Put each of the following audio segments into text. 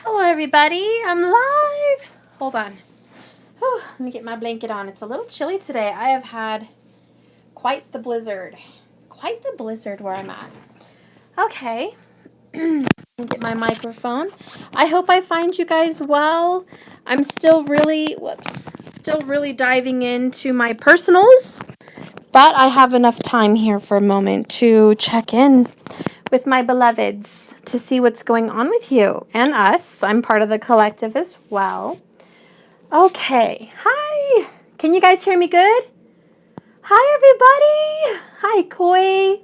Hello everybody, I'm live. Hold on. Whew, let me get my blanket on. It's a little chilly today. I have had quite the blizzard. Quite the blizzard where I'm at. Okay. Let me get my microphone. I hope I find you guys well. I'm still really diving into my personals, but I have enough time here for a moment to check in with my beloveds to see what's going on with you and us. I'm part of the collective as well. Okay. Hi. Can you guys hear me good? Hi, everybody. Hi, Koi.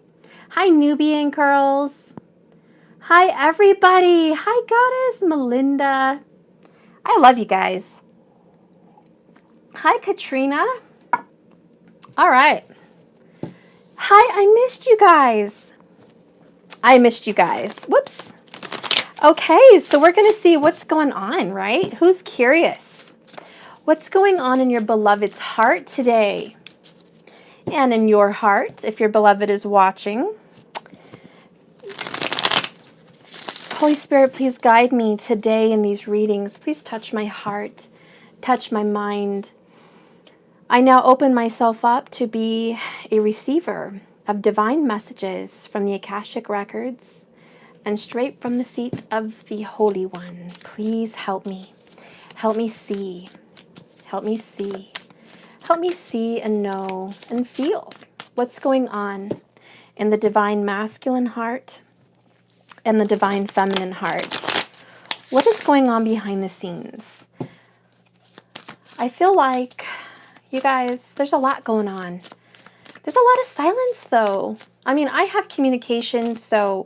Hi, Nubian Curls. Hi, everybody. Hi, Goddess Melinda. I love you guys. Hi, Katrina. All right. Hi, I missed you guys. Whoops. Okay, so we're going to see what's going on, right? Who's curious? What's going on in your beloved's heart today? And in your heart, if your beloved is watching. Holy Spirit, please guide me today in these readings. Please touch my heart, touch my mind. I now open myself up to be a receiver of divine messages from the Akashic Records and straight from the seat of the Holy One. Please help me. Help me see. Help me see. Help me see and know and feel what's going on in the divine masculine heart and the divine feminine heart. What is going on behind the scenes? I feel like, you guys, there's a lot going on. There's a lot of silence, though. I mean, I have communication, so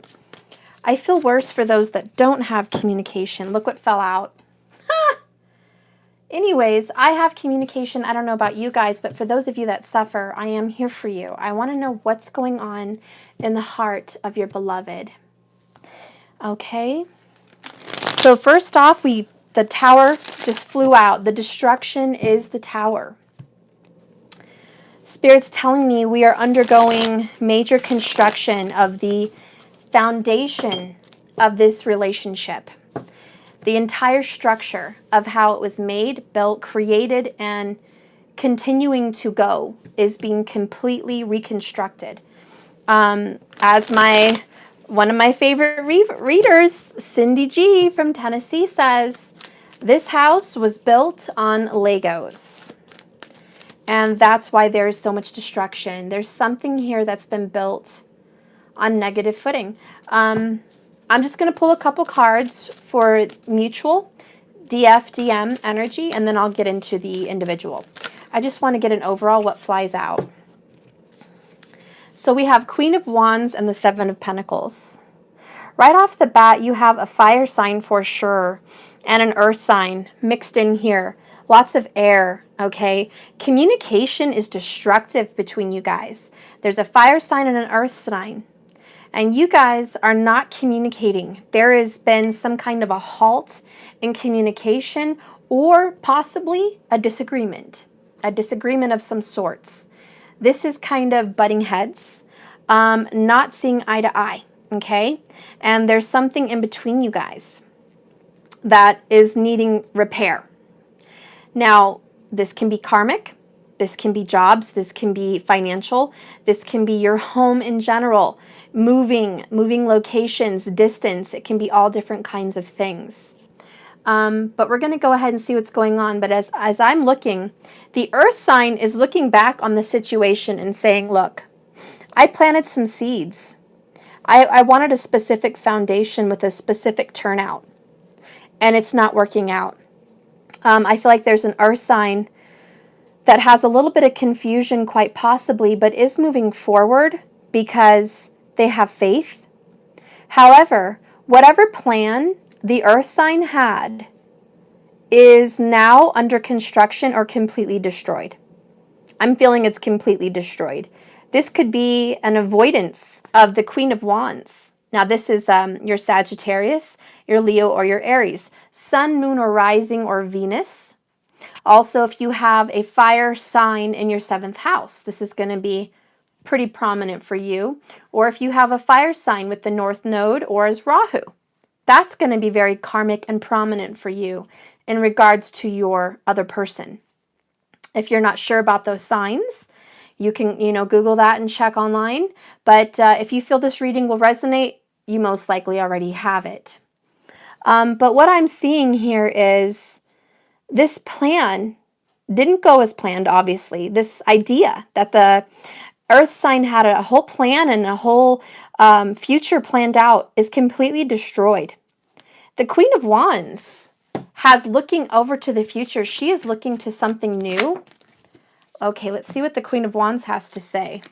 I feel worse for those that don't have communication. Look what fell out. Anyways, I have communication. I don't know about you guys, but for those of you that suffer, I am here for you. I want to know what's going on in the heart of your beloved. Okay. So first off, the tower just flew out. The destruction is the tower. Spirit's telling me we are undergoing major construction of the foundation of this relationship. The entire structure of how it was made, built, created, and continuing to go is being completely reconstructed. As one of my favorite readers, Cindy G from Tennessee, says, this house was built on Legos. And that's why there is so much destruction. There's something here that's been built on negative footing. I'm just going to pull a couple cards for mutual, DF, DM energy, and then I'll get into the individual. I just want to get an overall what flies out. So we have Queen of Wands and the Seven of Pentacles. Right off the bat, you have a fire sign for sure and an earth sign mixed in here. Lots of air, okay? Communication is destructive between you guys. There's a fire sign and an earth sign. And you guys are not communicating. There has been some kind of a halt in communication or possibly a disagreement of some sorts. This is kind of butting heads, not seeing eye to eye, okay? And there's something in between you guys that is needing repair. Now, this can be karmic. This can be jobs. This can be financial. This can be your home in general. Moving locations, distance. It can be all different kinds of things. But we're going to go ahead and see what's going on. But as I'm looking, the earth sign is looking back on the situation and saying, look, I planted some seeds. I wanted a specific foundation with a specific turnout. And it's not working out. I feel like there's an earth sign that has a little bit of confusion quite possibly, but is moving forward because they have faith. However, whatever plan the earth sign had is now under construction or completely destroyed. I'm feeling it's completely destroyed. This could be an avoidance of the Queen of Wands. Now, this is your Sagittarius, your Leo, or your Aries. Sun, Moon, or Rising, or Venus. Also, if you have a fire sign in your 7th house, this is going to be pretty prominent for you. Or if you have a fire sign with the North Node or as Rahu, That's going to be very karmic and prominent for you in regards to your other person. If you're not sure about those signs, you can, Google that and check online. But if you feel this reading will resonate, you most likely already have it. But what I'm seeing here is this plan didn't go as planned, obviously. This idea that the Earth sign had a whole plan and a whole future planned out is completely destroyed. The Queen of Wands has looking over to the future. She is looking to something new. Okay, let's see what the Queen of Wands has to say.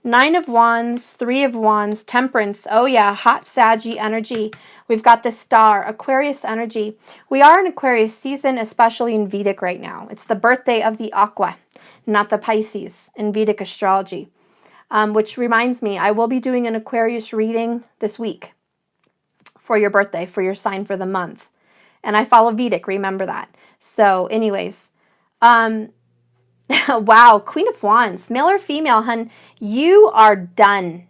9 of Wands, 3 of Wands, Temperance. Oh yeah, hot Saggy energy. We've got the Star, Aquarius energy. We are in Aquarius season, especially in Vedic right now. It's the birthday of the Aqua, not the Pisces in Vedic astrology. Which reminds me, I will be doing an Aquarius reading this week for your birthday, for your sign for the month. And I follow Vedic, remember that. So anyways, wow, Queen of Wands, male or female, hun, you are done.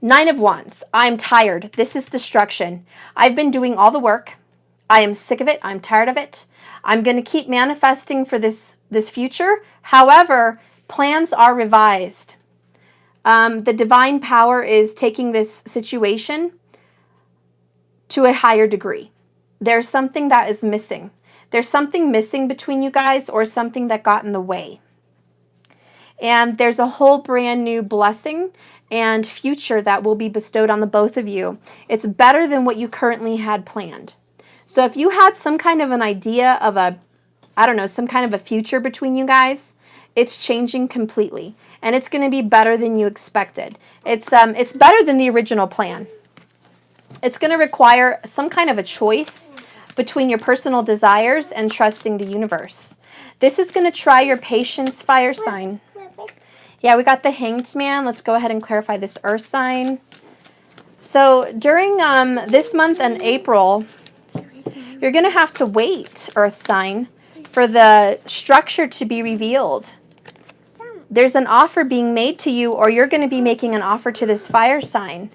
9 of Wands, I'm tired. This is destruction. I've been doing all the work. I am sick of it. I'm tired of it. I'm going to keep manifesting for this future. However, plans are revised. The divine power is taking this situation to a higher degree. There's something that is missing. There's something missing between you guys, or something that got in the way. And there's a whole brand new blessing and future that will be bestowed on the both of you. It's better than what you currently had planned. So if you had some kind of an idea of some kind of a future between you guys, it's changing completely. And it's going to be better than you expected. It's better than the original plan. It's going to require some kind of a choice between your personal desires and trusting the universe. This is going to try your patience, fire sign. Yeah, we got the Hanged Man. Let's go ahead and clarify this earth sign. So during this month and April, you're going to have to wait, earth sign, for the structure to be revealed. There's an offer being made to you, or you're going to be making an offer to this fire sign.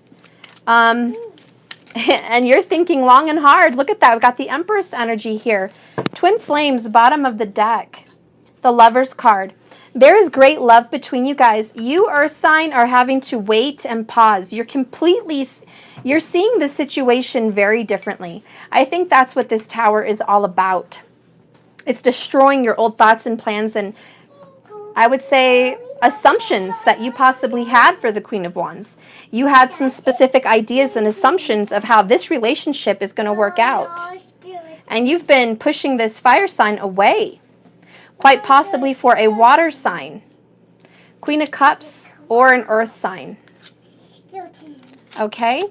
And you're thinking long and hard. Look at that. We've got the Empress energy here. Twin Flames, bottom of the deck. The Lover's card. There is great love between you guys. You, earth sign, are having to wait and pause. You're seeing the situation very differently. I think that's what this tower is all about. It's destroying your old thoughts and plans, and I would say assumptions that you possibly had for the Queen of Wands. You had some specific ideas and assumptions of how this relationship is going to work out. And you've been pushing this fire sign away, quite possibly for a water sign, Queen of Cups, or an earth sign. Okay?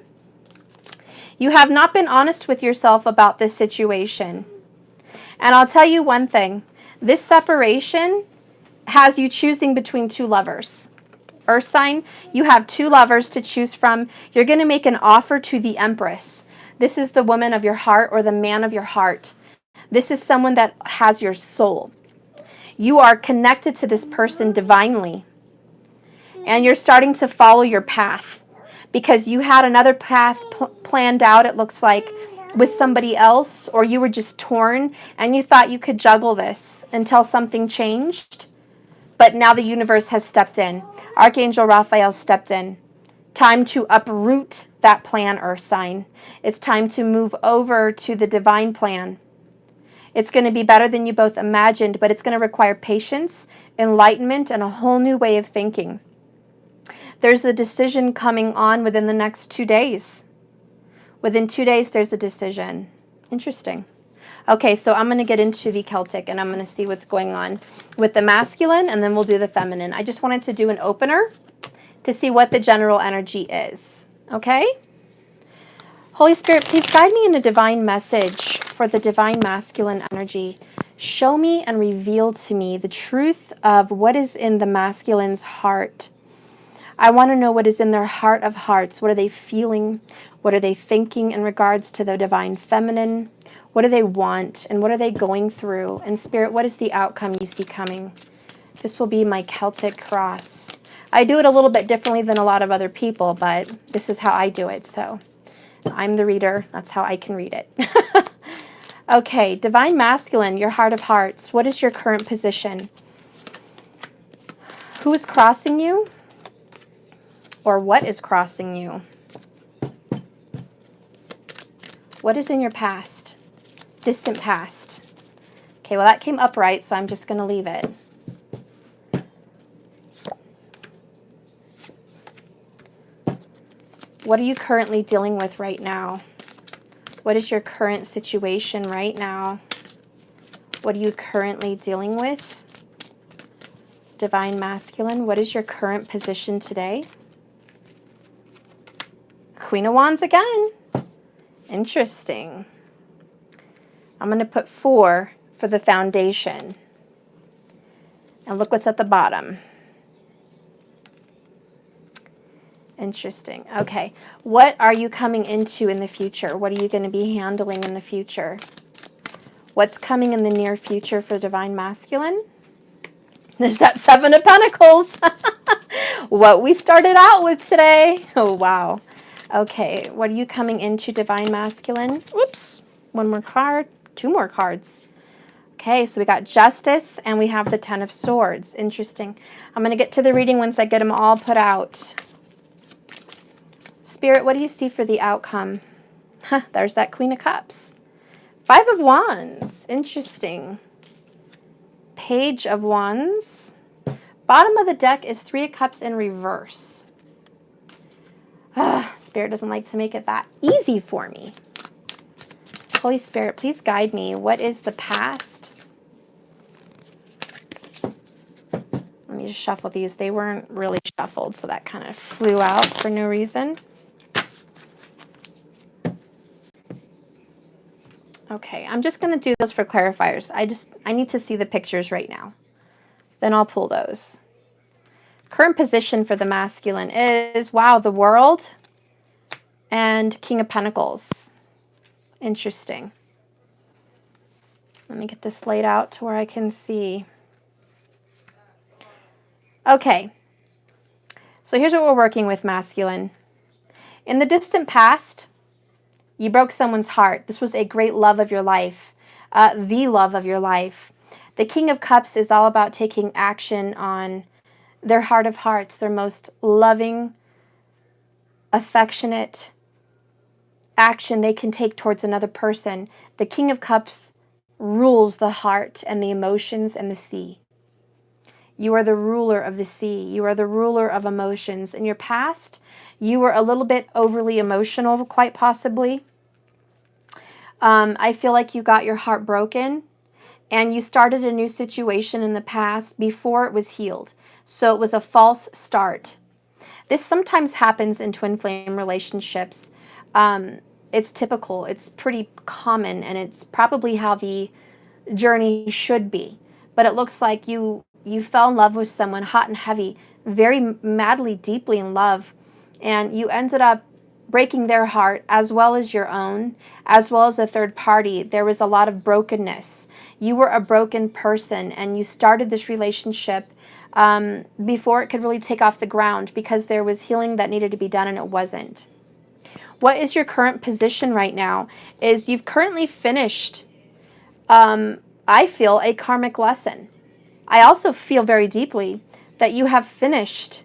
You have not been honest with yourself about this situation. And I'll tell you one thing. This separation has you choosing between two lovers. Earth sign, you have two lovers to choose from. You're going to make an offer to the Empress. This is the woman of your heart, or the man of your heart. This is someone that has your soul. You are connected to this person divinely. And you're starting to follow your path, because you had another path planned out, it looks like, with somebody else, or you were just torn and you thought you could juggle this until something changed. But now the universe has stepped in. Archangel Raphael stepped in. Time to uproot that plan, earth sign. It's time to move over to the divine plan. It's going to be better than you both imagined, but it's going to require patience, enlightenment, and a whole new way of thinking. There's a decision coming on within the next 2 days. Within 2 days, there's a decision. Interesting. Okay, so I'm going to get into the Celtic, and I'm going to see what's going on with the masculine, and then we'll do the feminine. I just wanted to do an opener to see what the general energy is. Okay? Holy Spirit, please guide me in a divine message for the divine masculine energy. Show me and reveal to me the truth of what is in the masculine's heart. I want to know what is in their heart of hearts. What are they feeling? What are they thinking in regards to the divine feminine? What do they want, and what are they going through? And Spirit, what is the outcome you see coming? This will be my Celtic cross. I do it a little bit differently than a lot of other people, but this is how I do it. So I'm the reader. That's how I can read it. Okay, Divine Masculine, your heart of hearts. What is your current position? Who is crossing you? Or what is crossing you? What is in your past? Distant past. Okay, well that came upright, so I'm just going to leave it. What are you currently dealing with right now? What is your current situation right now? What are you currently dealing with? Divine Masculine, what is your current position today? Queen of Wands again. Interesting. I'm going to put 4 for the foundation. And look what's at the bottom. Interesting. Okay. What are you coming into in the future? What are you going to be handling in the future? What's coming in the near future for Divine Masculine? There's that 7 of Pentacles. What we started out with today. Oh, wow. Okay. What are you coming into, Divine Masculine? Whoops. 1 more card. 2 more cards. Okay, so we got Justice and we have the 10 of Swords. Interesting. I'm going to get to the reading once I get them all put out. Spirit, what do you see for the outcome? Huh, there's that Queen of Cups. 5 of Wands. Interesting. Page of Wands. Bottom of the deck is 3 of Cups in reverse. Spirit doesn't like to make it that easy for me. Holy Spirit, please guide me. What is the past? Let me just shuffle these. They weren't really shuffled, so that kind of flew out for no reason. Okay, I'm just going to do those for clarifiers. I need to see the pictures right now. Then I'll pull those. Current position for the masculine is, wow, the World and King of Pentacles. Interesting. Let me get this laid out to where I can see. Okay. So here's what we're working with, masculine. In the distant past, you broke someone's heart. This was a great love of your life, the love of your life. The King of Cups is all about taking action on their heart of hearts, their most loving, affectionate action they can take towards another person. The King of Cups rules the heart and the emotions and the sea. You are the ruler of the sea. You are the ruler of emotions. In your past, you were a little bit overly emotional, quite possibly. I feel like you got your heart broken and you started a new situation in the past before it was healed. So it was a false start. This sometimes happens in twin flame relationships. It's typical. It's pretty common, and it's probably how the journey should be. But it looks like you fell in love with someone hot and heavy, very madly, deeply in love, and you ended up breaking their heart as well as your own, as well as a third party. There was a lot of brokenness. You were a broken person, and you started this relationship before it could really take off the ground because there was healing that needed to be done and it wasn't. What is your current position right now? Is you've currently finished, I feel, a karmic lesson. I also feel very deeply that you have finished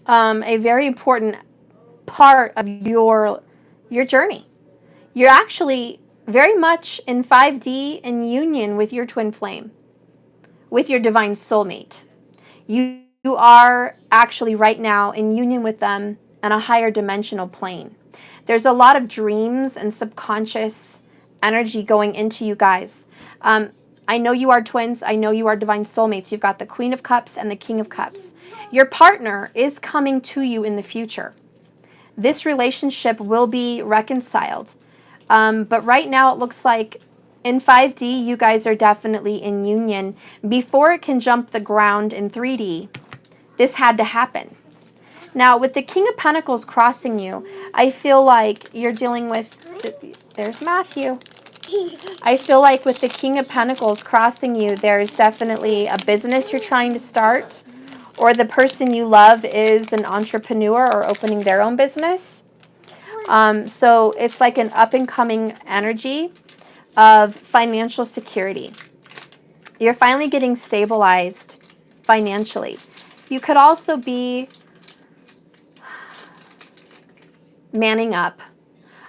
a very important part of your journey. You're actually very much in 5D in union with your twin flame, with your divine soulmate. You are actually right now in union with them on a higher dimensional plane. There's a lot of dreams and subconscious energy going into you guys. I know you are twins. I know you are divine soulmates. You've got the Queen of Cups and the King of Cups. Your partner is coming to you in the future. This relationship will be reconciled. But right now it looks like in 5D, you guys are definitely in union. Before it can jump the ground in 3D, this had to happen. Now, with the King of Pentacles crossing you, I feel like you're dealing with, there's Matthew. I feel like with the King of Pentacles crossing you, there's definitely a business you're trying to start, or the person you love is an entrepreneur or opening their own business. So it's like an up-and-coming energy of financial security. You're finally getting stabilized financially. You could also be manning up.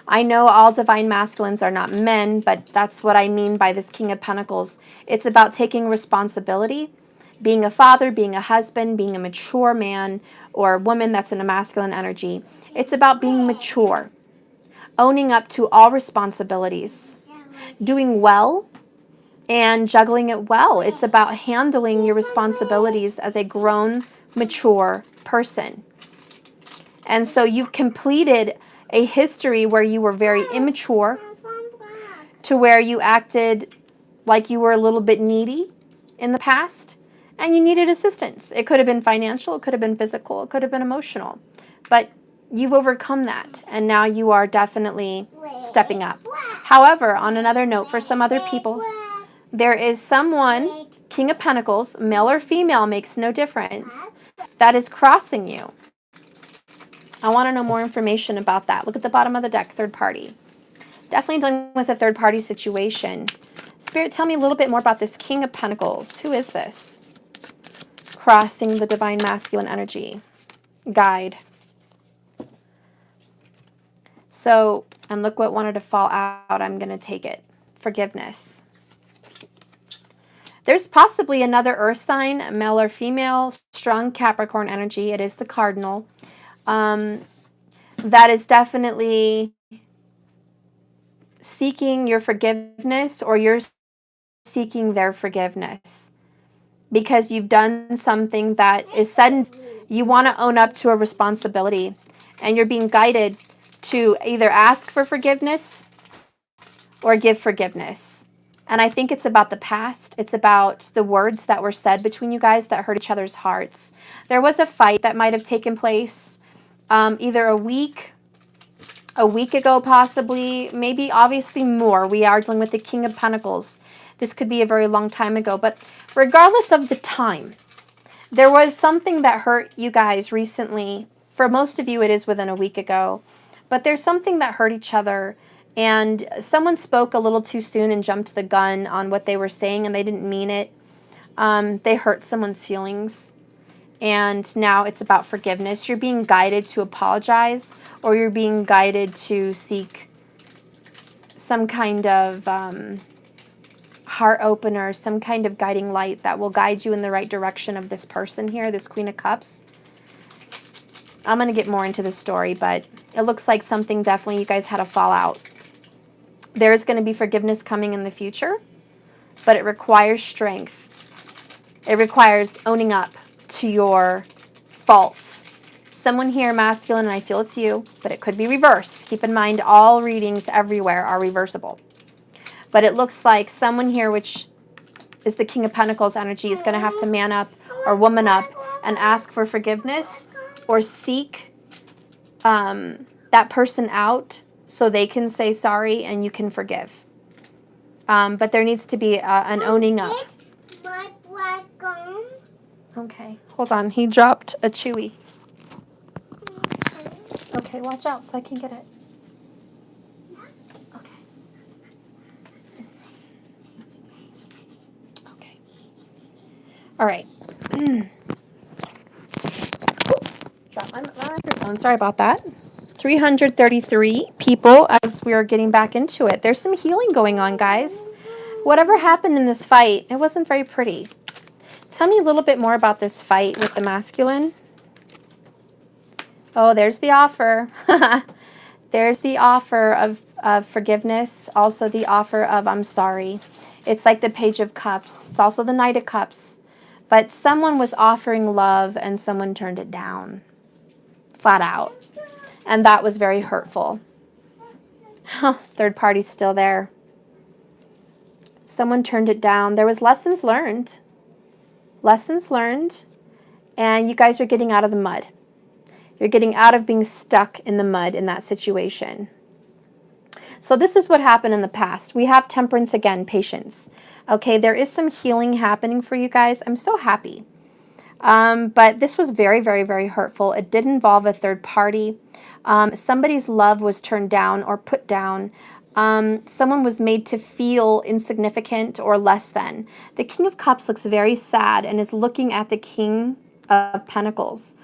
I know all divine masculines are not men, but that's what I mean by this King of Pentacles. It's about taking responsibility, being a father, being a husband, being a mature man or woman that's in a masculine energy. It's about being mature, owning up to all responsibilities, doing well, and juggling it well. It's about handling your responsibilities as a grown, mature person. And so you've completed a history where you were very immature, to where you acted like you were a little bit needy in the past and you needed assistance. It could have been financial, it could have been physical, it could have been emotional. But you've overcome that and now you are definitely stepping up. However, on another note, for some other people, there is someone, King of Pentacles, male or female, makes no difference, that is crossing you. I want to know more information about that. Look at the bottom of the deck, third party. Definitely dealing with a third party situation. Spirit, tell me a little bit more about this King of Pentacles. Who is this? Crossing the divine masculine energy. Guide. So, and look what wanted to fall out. I'm going to take it. Forgiveness. There's possibly another earth sign, male or female, strong Capricorn energy. It is the cardinal. That is definitely seeking your forgiveness, or you're seeking their forgiveness because you've done something that is sudden. You want to own up to a responsibility and you're being guided to either ask for forgiveness or give forgiveness. And I think it's about the past. It's about the words that were said between you guys that hurt each other's hearts. There was a fight that might have taken place either a week ago, possibly, maybe obviously more. We are dealing with the King of Pentacles. This could be a very long time ago, but regardless of the time, there was something that hurt you guys recently. For most of you, it is within a week ago, but there's something that hurt each other, and someone spoke a little too soon and jumped the gun on what they were saying, and they didn't mean it. They hurt someone's feelings. And now it's about forgiveness. You're being guided to apologize, or you're being guided to seek some kind of heart opener, some kind of guiding light that will guide you in the right direction of this person here, this Queen of Cups. I'm going to get more into the story, but it looks like something definitely you guys had a fallout. There is going to be forgiveness coming in the future, but it requires strength. It requires owning up to your faults. Someone here, masculine, and I feel it's you, but it could be reverse. Keep in mind, all readings everywhere are reversible. But it looks like someone here, which is the King of Pentacles energy, is going to have to man up or woman up and ask for forgiveness or seek that person out so they can say sorry and you can forgive. But there needs to be an owning up. Okay, hold on. He dropped a chewy. Okay, watch out so I can get it. Okay. Okay. All right. Dropped my microphone. Sorry about that. 333 people as we are getting back into it. There's some healing going on, guys. Whatever happened in this fight, it wasn't very pretty. Tell me a little bit more about this fight with the masculine. Oh, there's the offer. There's the offer of forgiveness. Also the offer of I'm sorry. It's like the Page of Cups. It's also the Knight of Cups. But someone was offering love and someone turned it down. Flat out. And that was very hurtful. Third party's still there. Someone turned it down. There was lessons learned. Lessons learned. And you guys are getting out of the mud. You're getting out of being stuck in the mud in that situation. So this is what happened in the past. We have temperance again, patience. Okay, there is some healing happening for you guys. I'm so happy. But this was very, very, very hurtful. It did involve a third party. Somebody's love was turned down or put down. Someone was made to feel insignificant or less than. The King of Cups looks very sad and is looking at the King of Pentacles.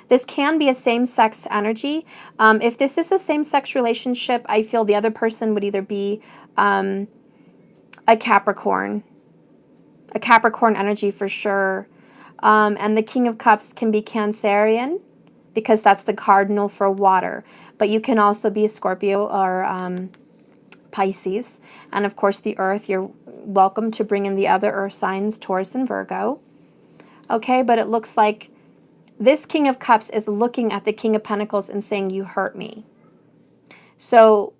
This can be a same-sex energy. If this is a same-sex relationship, I feel the other person would either be a Capricorn energy for sure. And the King of Cups can be Cancerian because that's the cardinal for water. But you can also be a Scorpio or Pisces. And of course the Earth, you're welcome to bring in the other Earth signs, Taurus and Virgo. Okay, but it looks like this King of Cups is looking at the King of Pentacles and saying, you hurt me. So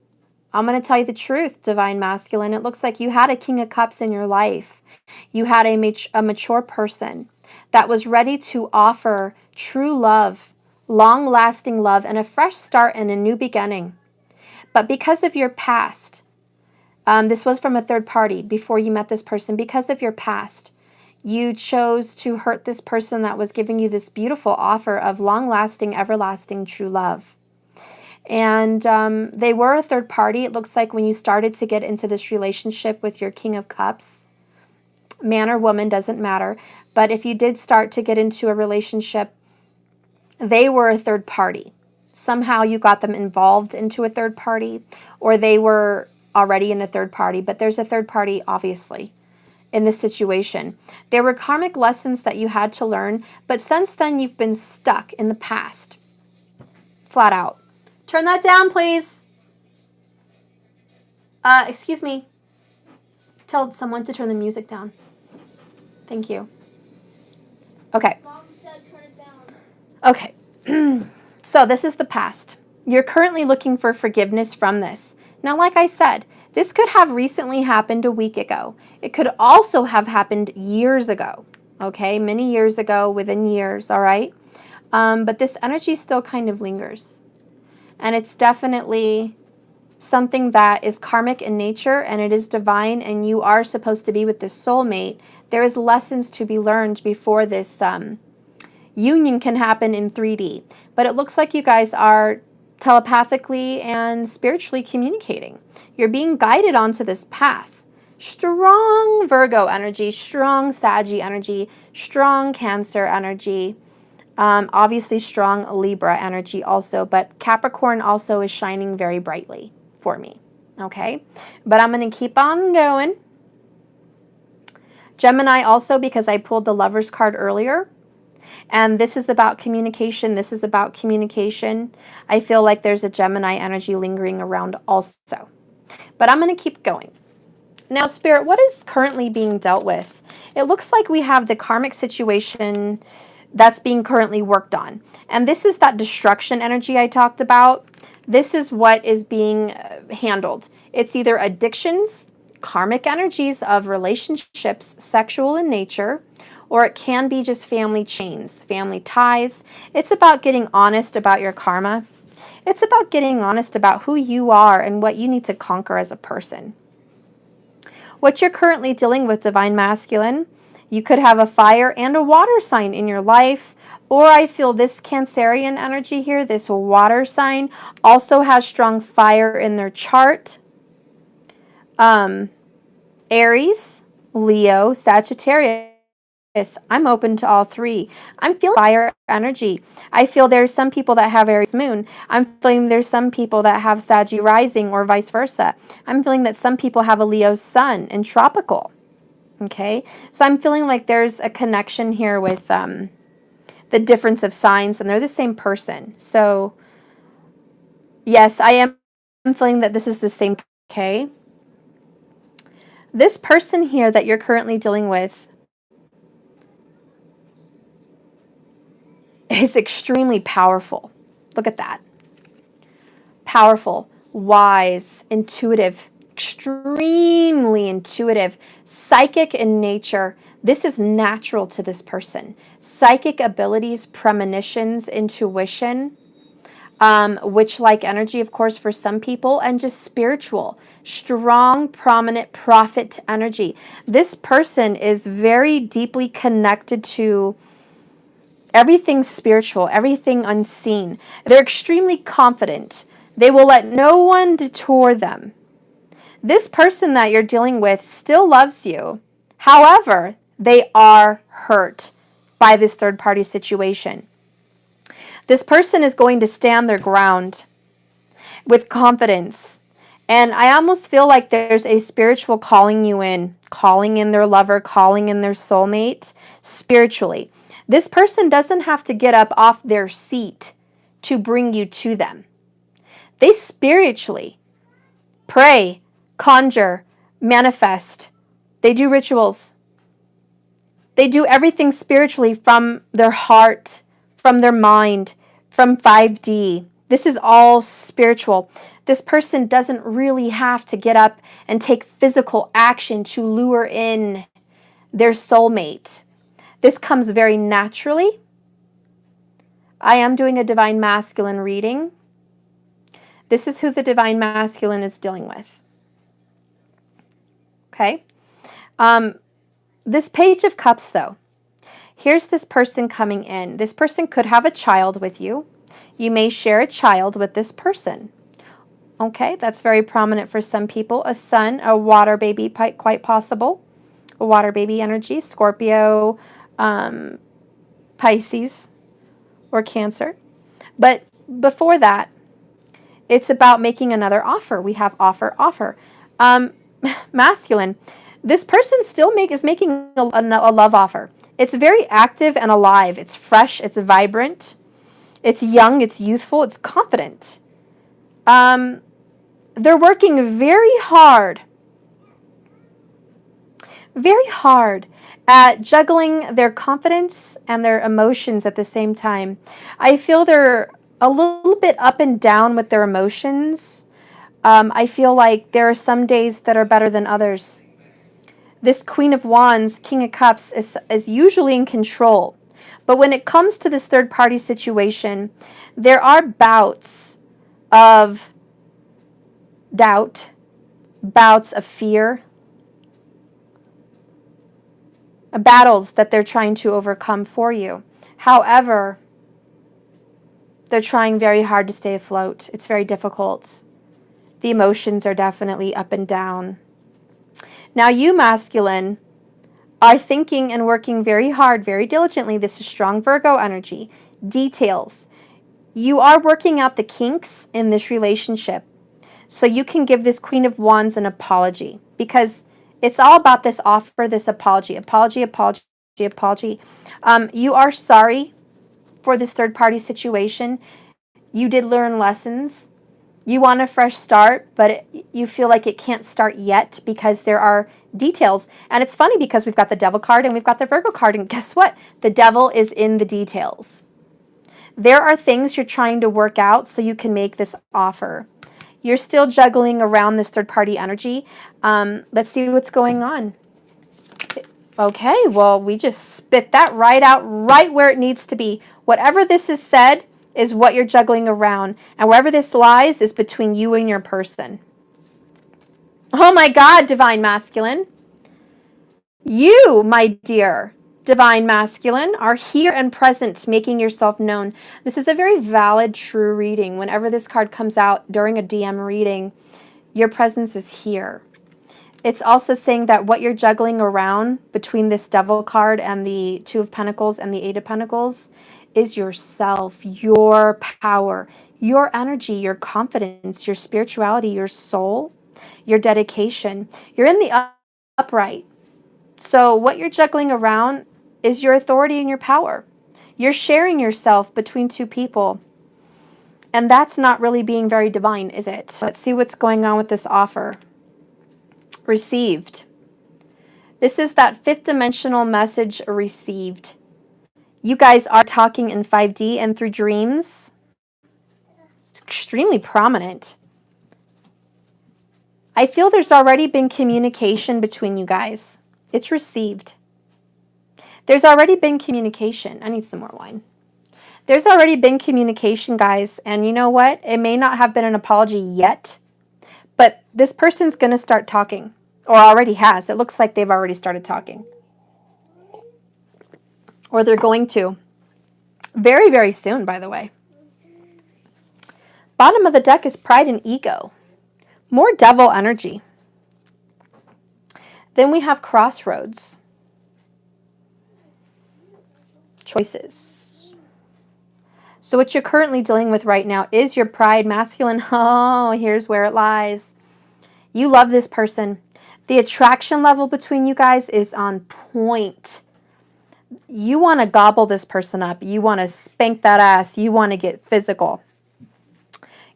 I'm going to tell you the truth, Divine Masculine. It looks like you had a King of Cups in your life. You had a mature person that was ready to offer true love, long-lasting love, and a fresh start and a new beginning. But because of your past, this was from a third party before you met this person, because of your past, you chose to hurt this person that was giving you this beautiful offer of long-lasting, everlasting, true love. And they were a third party. It looks like when you started to get into this relationship with your King of Cups, man or woman, doesn't matter. But if you did start to get into a relationship, they were a third party. Somehow you got them involved into a third party, or they were already in a third party. But there's a third party, obviously, in this situation. There were karmic lessons that you had to learn, but since then you've been stuck in the past. Flat out. Turn that down, please. Excuse me. Tell someone to turn the music down. Thank you. Okay. Mom said turn it down. Okay. So this is the past. You're currently looking for forgiveness from this. Now, like I said, this could have recently happened a week ago. It could also have happened years ago. Okay, many years ago, within years, all right? But this energy still kind of lingers. And it's definitely something that is karmic in nature, and it is divine, and you are supposed to be with this soulmate. There is lessons to be learned before this union can happen in 3D. But it looks like you guys are telepathically and spiritually communicating. You're being guided onto this path. Strong Virgo energy, strong Saggy energy, strong Cancer energy. Obviously strong Libra energy also, but Capricorn also is shining very brightly for me, okay? But I'm going to keep on going. Gemini also, because I pulled the Lovers card earlier, and this is about communication. This is about communication. I feel like there's a Gemini energy lingering around also. But I'm going to keep going. Now, Spirit, what is currently being dealt with? It looks like we have the karmic situation that's being currently worked on. And this is that destruction energy I talked about. This is what is being handled. It's either addictions, karmic energies of relationships, sexual in nature, or it can be just family chains, family ties. It's about getting honest about your karma. It's about getting honest about who you are and what you need to conquer as a person. What you're currently dealing with, Divine Masculine, you could have a fire and a water sign in your life, or I feel this Cancerian energy here, this water sign, also has strong fire in their chart. Aries, Leo, Sagittarius. I'm open to all three. I'm feeling fire energy. I feel there's some people that have Aries moon. I'm feeling there's some people that have Saggy rising or vice versa. I'm feeling that some people have a Leo sun and tropical. Okay, so I'm feeling like there's a connection here with the difference of signs, and they're the same person. So yes, I am feeling that this is the same. Okay, this person here that you're currently dealing with is extremely powerful. Look at that. Powerful, wise, intuitive, extremely intuitive, psychic in nature. This is natural to this person. Psychic abilities, premonitions, intuition, witch-like energy, of course, for some people, and just spiritual, strong, prominent prophet energy. This person is very deeply connected to everything spiritual, everything unseen. They're extremely confident. They will let no one detour them. This person that you're dealing with still loves you. However, they are hurt by this third-party situation. This person is going to stand their ground with confidence. And I almost feel like there's a spiritual calling in their lover, calling in their soulmate spiritually. This person doesn't have to get up off their seat to bring you to them. They spiritually pray, conjure, manifest. They do rituals. They do everything spiritually from their heart, from their mind, from 5D. This is all spiritual. This person doesn't really have to get up and take physical action to lure in their soulmate. This comes very naturally. I am doing a divine masculine reading. This is who the divine masculine is dealing with. Okay? This Page of Cups, though. Here's this person coming in. This person could have a child with you. You may share a child with this person. Okay, that's very prominent for some people. A son, a water baby, quite possible. A water baby energy, Scorpio, Pisces, or Cancer. But before that, it's about making another offer. We have offer. Masculine. This person still is making a love offer. It's very active and alive. It's fresh. It's vibrant. It's young. It's youthful. It's confident. They're working very hard at juggling their confidence and their emotions at the same time. I feel they're a little bit up and down with their emotions. I feel like there are some days that are better than others. This Queen of Wands, King of Cups is usually in control. But when it comes to this third-party situation, there are bouts of doubt, bouts of fear, battles that they're trying to overcome for you. However, they're trying very hard to stay afloat. It's very difficult. The emotions are definitely up and down. Now, you masculine are thinking and working very hard, very diligently. This is strong Virgo energy. Details. You are working out the kinks in this relationship. So you can give this Queen of Wands an apology, because it's all about this offer, this apology. You are sorry for this third-party situation. You did learn lessons. You want a fresh start, but you feel like it can't start yet because there are details. And it's funny because we've got the Devil card and we've got the Virgo card. And guess what? The Devil is in the details. There are things you're trying to work out so you can make this offer. You're still juggling around this third-party energy. Let's see what's going on. Okay, well, we just spit that right out, right where it needs to be. Whatever this is said is what you're juggling around. And wherever this lies is between you and your person. Oh my God, Divine Masculine. You, my dear Divine Masculine, are here and present, making yourself known. This is a very valid, true reading. Whenever this card comes out during a DM reading, your presence is here. It's also saying that what you're juggling around between this Devil card and the Two of Pentacles and the Eight of Pentacles is yourself, your power, your energy, your confidence, your spirituality, your soul, your dedication. You're in the upright. So what you're juggling around is your authority and your power. You're sharing yourself between two people. And that's not really being very divine, is it? Let's see what's going on with this offer. Received. This is that fifth dimensional message received. You guys are talking in 5D and through dreams. It's extremely prominent. I feel there's already been communication between you guys. It's received. There's already been communication. I need some more wine. There's already been communication, guys. And you know what? It may not have been an apology yet, but this person's going to start talking, or already has. It looks like they've already started talking. Or they're going to. Very, very soon, by the way. Bottom of the deck is pride and ego. More devil energy. Then we have crossroads. Choices. So what you're currently dealing with right now is your pride, masculine. Oh, here's where it lies. You love this person. The attraction level between you guys is on point. You want to gobble this person up. You want to spank that ass. You want to get physical.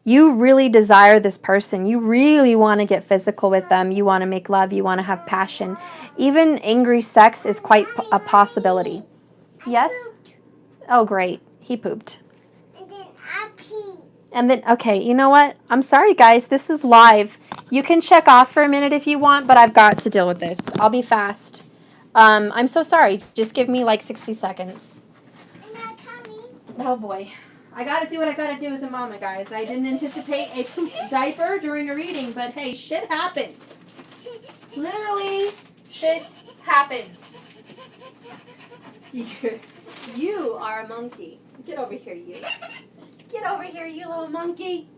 You really desire this person. You really want to get physical with them. You want to make love. You want to have passion. Even angry sex is quite a possibility. Yes? Oh, great. He pooped. And then I pee. And then, okay, you know what? I'm sorry, guys. This is live. You can check off for a minute if you want, but I've got to deal with this. I'll be fast. I'm so sorry. Just give me like 60 seconds. I'm not coming. Oh, boy. I got to do what I got to do as a mama, guys. I didn't anticipate a poop diaper during a reading, but hey, shit happens. Literally, shit happens. You are a monkey. Get over here, you. Get over here, you little monkey.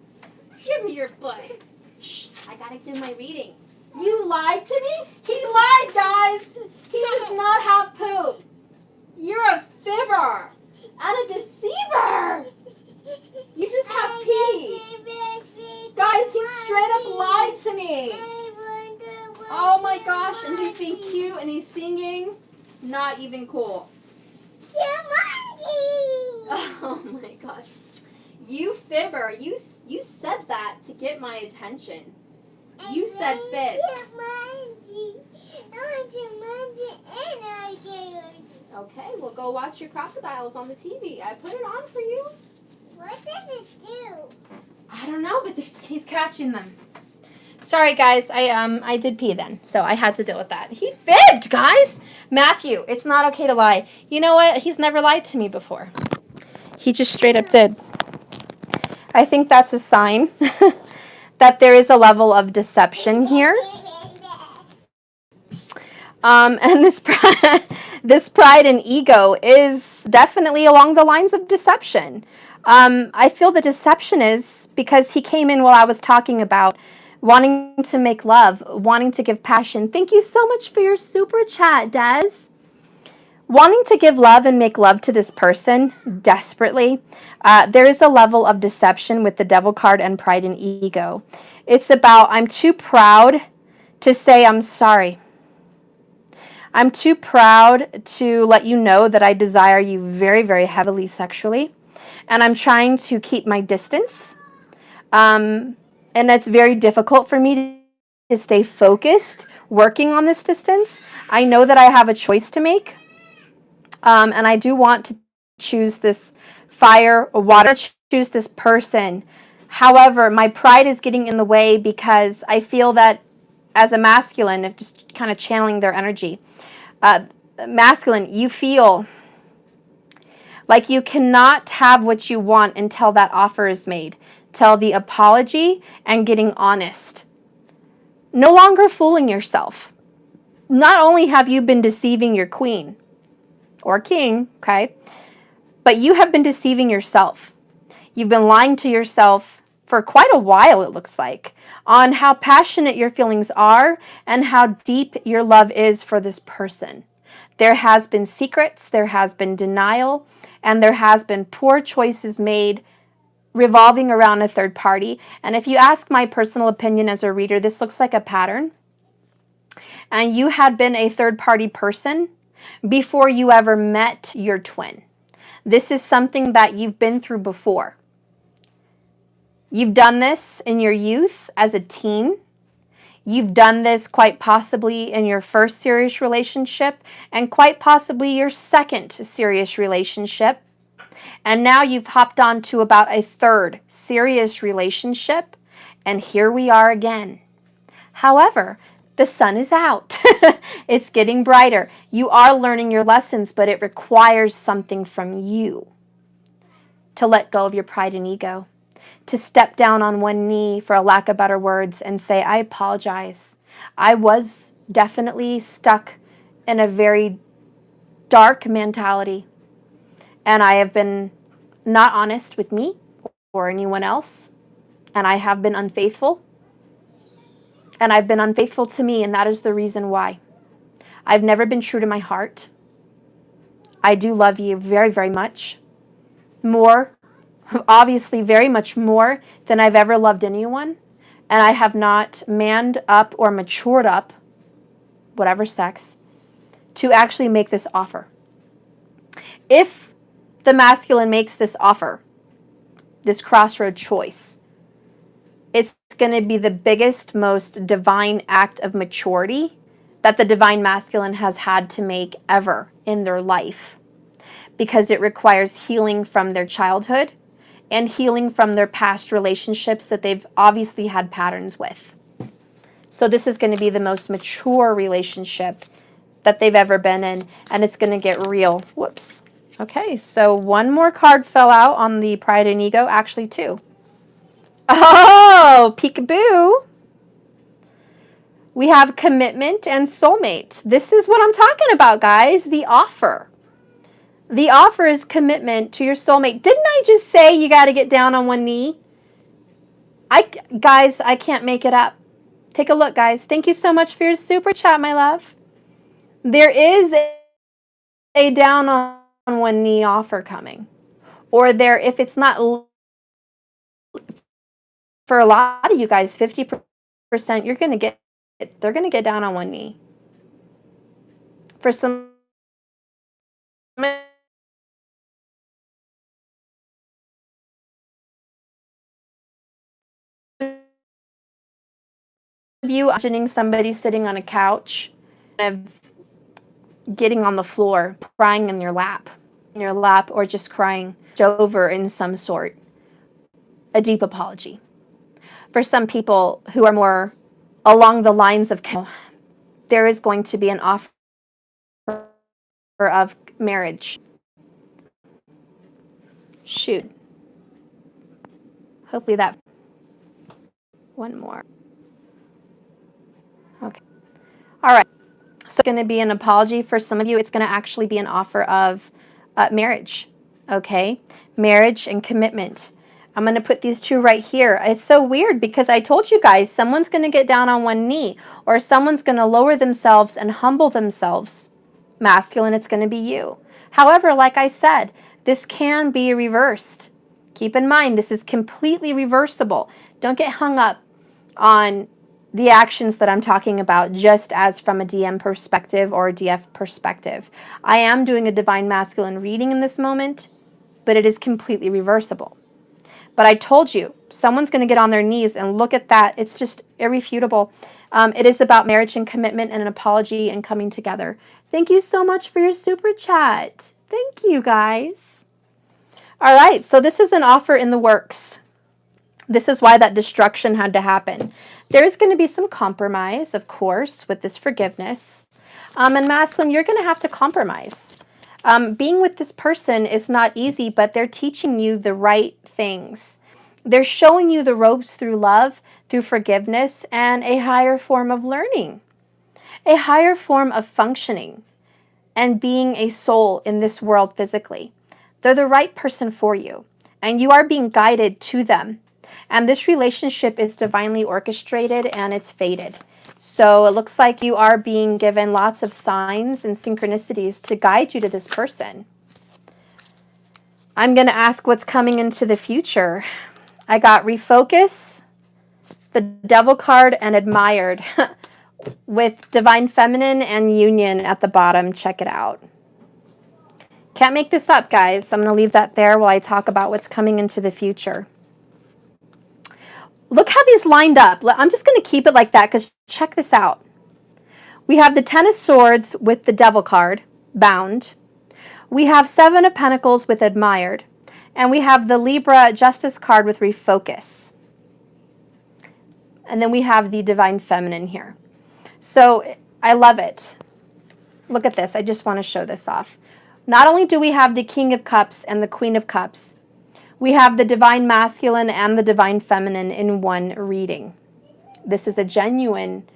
Give me your butt. Shh, I gotta do my reading. You lied to me? He lied, guys. He does not have poop. You're a fibber and a deceiver. You just have pee. Guys, he straight up lied to me. Oh my gosh, and he's being cute and he's singing. Not even cool. Oh my gosh. You fibber. You said that to get my attention. You said fibs. Okay, well go watch your crocodiles on the TV. I put it on for you. What does it do? I don't know, but he's catching them. Sorry, guys. I did pee then, so I had to deal with that. He fibbed, guys. Matthew, it's not okay to lie. You know what? He's never lied to me before. He just straight up did. I think that's a sign that there is a level of deception here. And this pride and ego is definitely along the lines of deception. I feel the deception is because he came in while I was talking about wanting to make love, wanting to give passion. Thank you so much for your super chat, Des. Wanting to give love and make love to this person desperately. There is a level of deception with the devil card and pride and ego. It's about, I'm too proud to say I'm sorry. I'm too proud to let you know that I desire you very, very heavily sexually. And I'm trying to keep my distance. And it's very difficult for me to stay focused working on this distance. I know that I have a choice to make. And I do want to choose this fire or water, choose this person. However, my pride is getting in the way because I feel that as a masculine, if just kind of channeling their energy, masculine, you feel like you cannot have what you want until that offer is made, till the apology and getting honest. No longer fooling yourself. Not only have you been deceiving your queen or king, okay, but you have been deceiving yourself. You've been lying to yourself for quite a while, it looks like, on how passionate your feelings are and how deep your love is for this person. There has been secrets, there has been denial, and there has been poor choices made revolving around a third party. And if you ask my personal opinion as a reader, this looks like a pattern. And you had been a third party person before you ever met your twin. This is something that you've been through before. You've done this in your youth as a teen. You've done this quite possibly in your first serious relationship and quite possibly your second serious relationship. And now you've hopped on to about a third serious relationship, and here we are again. However, the sun is out. It's getting brighter. You are learning your lessons, but it requires something from you to let go of your pride and ego, to step down on one knee, for a lack of better words, and say, I apologize. I was definitely stuck in a very dark mentality. and I have been not honest with me or anyone else, and I have been unfaithful, and I've been unfaithful to me, and that is the reason why. I've never been true to my heart. I do love you very, very much. More, obviously very much more than I've ever loved anyone, and I have not manned up or matured up, whatever sex, to actually make this offer. If the masculine makes this offer, this crossroad choice, it's going to be the biggest, most divine act of maturity that the divine masculine has had to make ever in their life, because it requires healing from their childhood and healing from their past relationships that they've obviously had patterns with. So this is going to be the most mature relationship that they've ever been in, and it's going to get real. Whoops. Okay, so one more card fell out on the Pride and Ego, actually two. Oh, peekaboo. We have commitment and soulmate. This is what I'm talking about, guys, the offer. The offer is commitment to your soulmate. Didn't I just say you got to get down on one knee? Guys, I can't make it up. Take a look, guys. Thank you so much for your super chat, my love. There is a down on one knee offer coming. Or there, if it's not, for a lot of you guys, 50%, you're going to get, they're going to get down on one knee. For some of you, imagining somebody sitting on a couch and getting on the floor, crying in your lap, or just crying over in some sort, a deep apology. For some people who are more along the lines of, there is going to be an offer of marriage. Shoot. Hopefully that, one more. Okay. All right. So it's going to be an apology. For some of you, it's going to actually be an offer of marriage. Okay? Marriage and commitment. I'm going to put these two right here. It's so weird because I told you guys, someone's going to get down on one knee, or someone's going to lower themselves and humble themselves. Masculine, it's going to be you. However, like I said, this can be reversed. Keep in mind, this is completely reversible. Don't get hung up on the actions that I'm talking about just as from a DM perspective or a DF perspective. I am doing a divine masculine reading in this moment, but it is completely reversible. But I told you, someone's going to get on their knees, and look at that. It's just irrefutable. It is about marriage and commitment and an apology and coming together. Thank you so much for your super chat. Thank you, guys. All right, so this is an offer in the works. This is why that destruction had to happen. There's going to be some compromise, of course, with this forgiveness. And masculine, you're going to have to compromise. Being with this person is not easy, but they're teaching you the right things. They're showing you the ropes through love, through forgiveness, and a higher form of learning, a higher form of functioning and being a soul in this world physically. They're the right person for you, and you are being guided to them. And this relationship is divinely orchestrated, and it's fated. So it looks like you are being given lots of signs and synchronicities to guide you to this person. I'm going to ask what's coming into the future. I got refocus, the devil card, and admired with divine feminine and union at the bottom. Check it out. Can't make this up, guys. I'm going to leave that there while I talk about what's coming into the future. Look how these lined up. I'm just going to keep it like that because check this out. We have the Ten of Swords with the Devil card, bound. We have Seven of Pentacles with admired. And we have the Libra Justice card with refocus. And then we have the Divine Feminine here. So I love it. Look at this. I just want to show this off. Not only do we have the King of Cups and the Queen of Cups, we have the Divine Masculine and the Divine Feminine in one reading. This is a genuine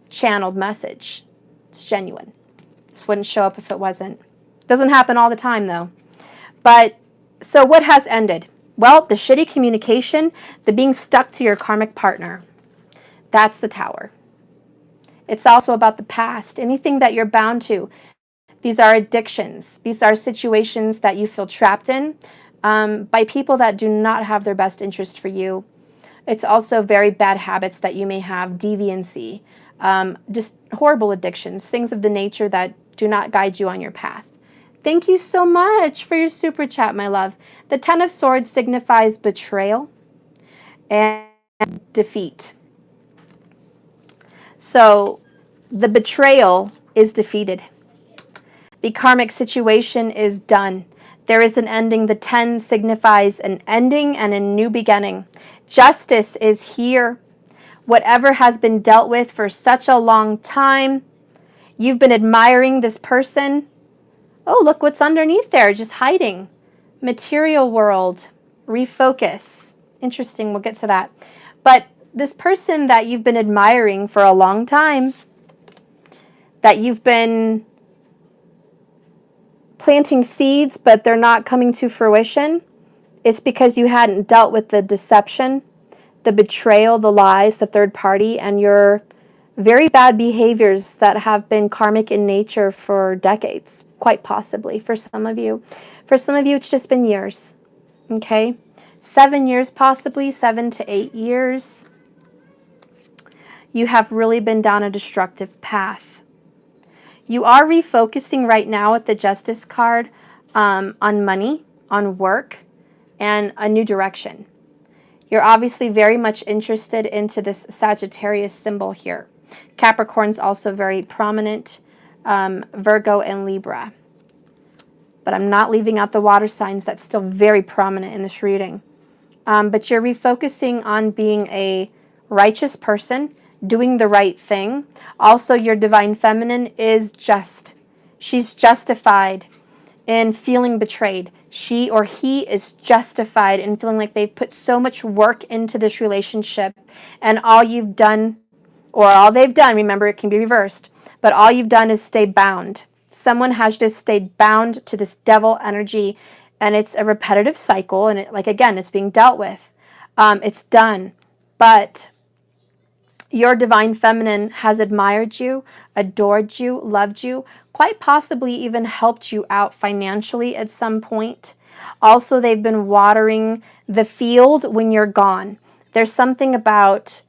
channeled message. It's genuine. This wouldn't show up if it wasn't. Doesn't happen all the time, though. But so what has ended? Well, the shitty communication, the being stuck to your karmic partner. That's the Tower. It's also about the past, anything that you're bound to. These are addictions. These are situations that you feel trapped in by people that do not have their best interest for you. It's also very bad habits that you may have, deviancy, just horrible addictions, things of the nature that do not guide you on your path. Thank you so much for your super chat, my love. The Ten of Swords signifies betrayal and defeat. So the betrayal is defeated. The karmic situation is done. There is an ending. The 10 signifies an ending and a new beginning. Justice is here. Whatever has been dealt with for such a long time, you've been admiring this person. Oh, look what's underneath there, just hiding. Material world, refocus. Interesting, we'll get to that. But this person that you've been admiring for a long time, that you've been planting seeds, but they're not coming to fruition, it's because you hadn't dealt with the deception, the betrayal, the lies, the third party, and your very bad behaviors that have been karmic in nature for decades, quite possibly for some of you. For some of you, it's just been years, okay? 7 years possibly, 7 to 8 years. You have really been down a destructive path. You are refocusing right now with the Justice card on money, on work, and a new direction. You're obviously very much interested into this Sagittarius symbol here. Capricorn's also very prominent, Virgo and Libra. But I'm not leaving out the water signs. That's still very prominent in this reading. But you're refocusing on being a righteous person, doing the right thing. Also, your divine feminine is just. She's justified in feeling betrayed. She or he is justified in feeling like they've put so much work into this relationship, and all you've done, or all they've done, remember it can be reversed, but all you've done is stay bound. Someone has just stayed bound to this devil energy, and it's a repetitive cycle, and again, it's being dealt with. It's done. But your divine feminine has admired you, adored you, loved you, quite possibly even helped you out financially at some point. Also, they've been watering the field when you're gone. There's something about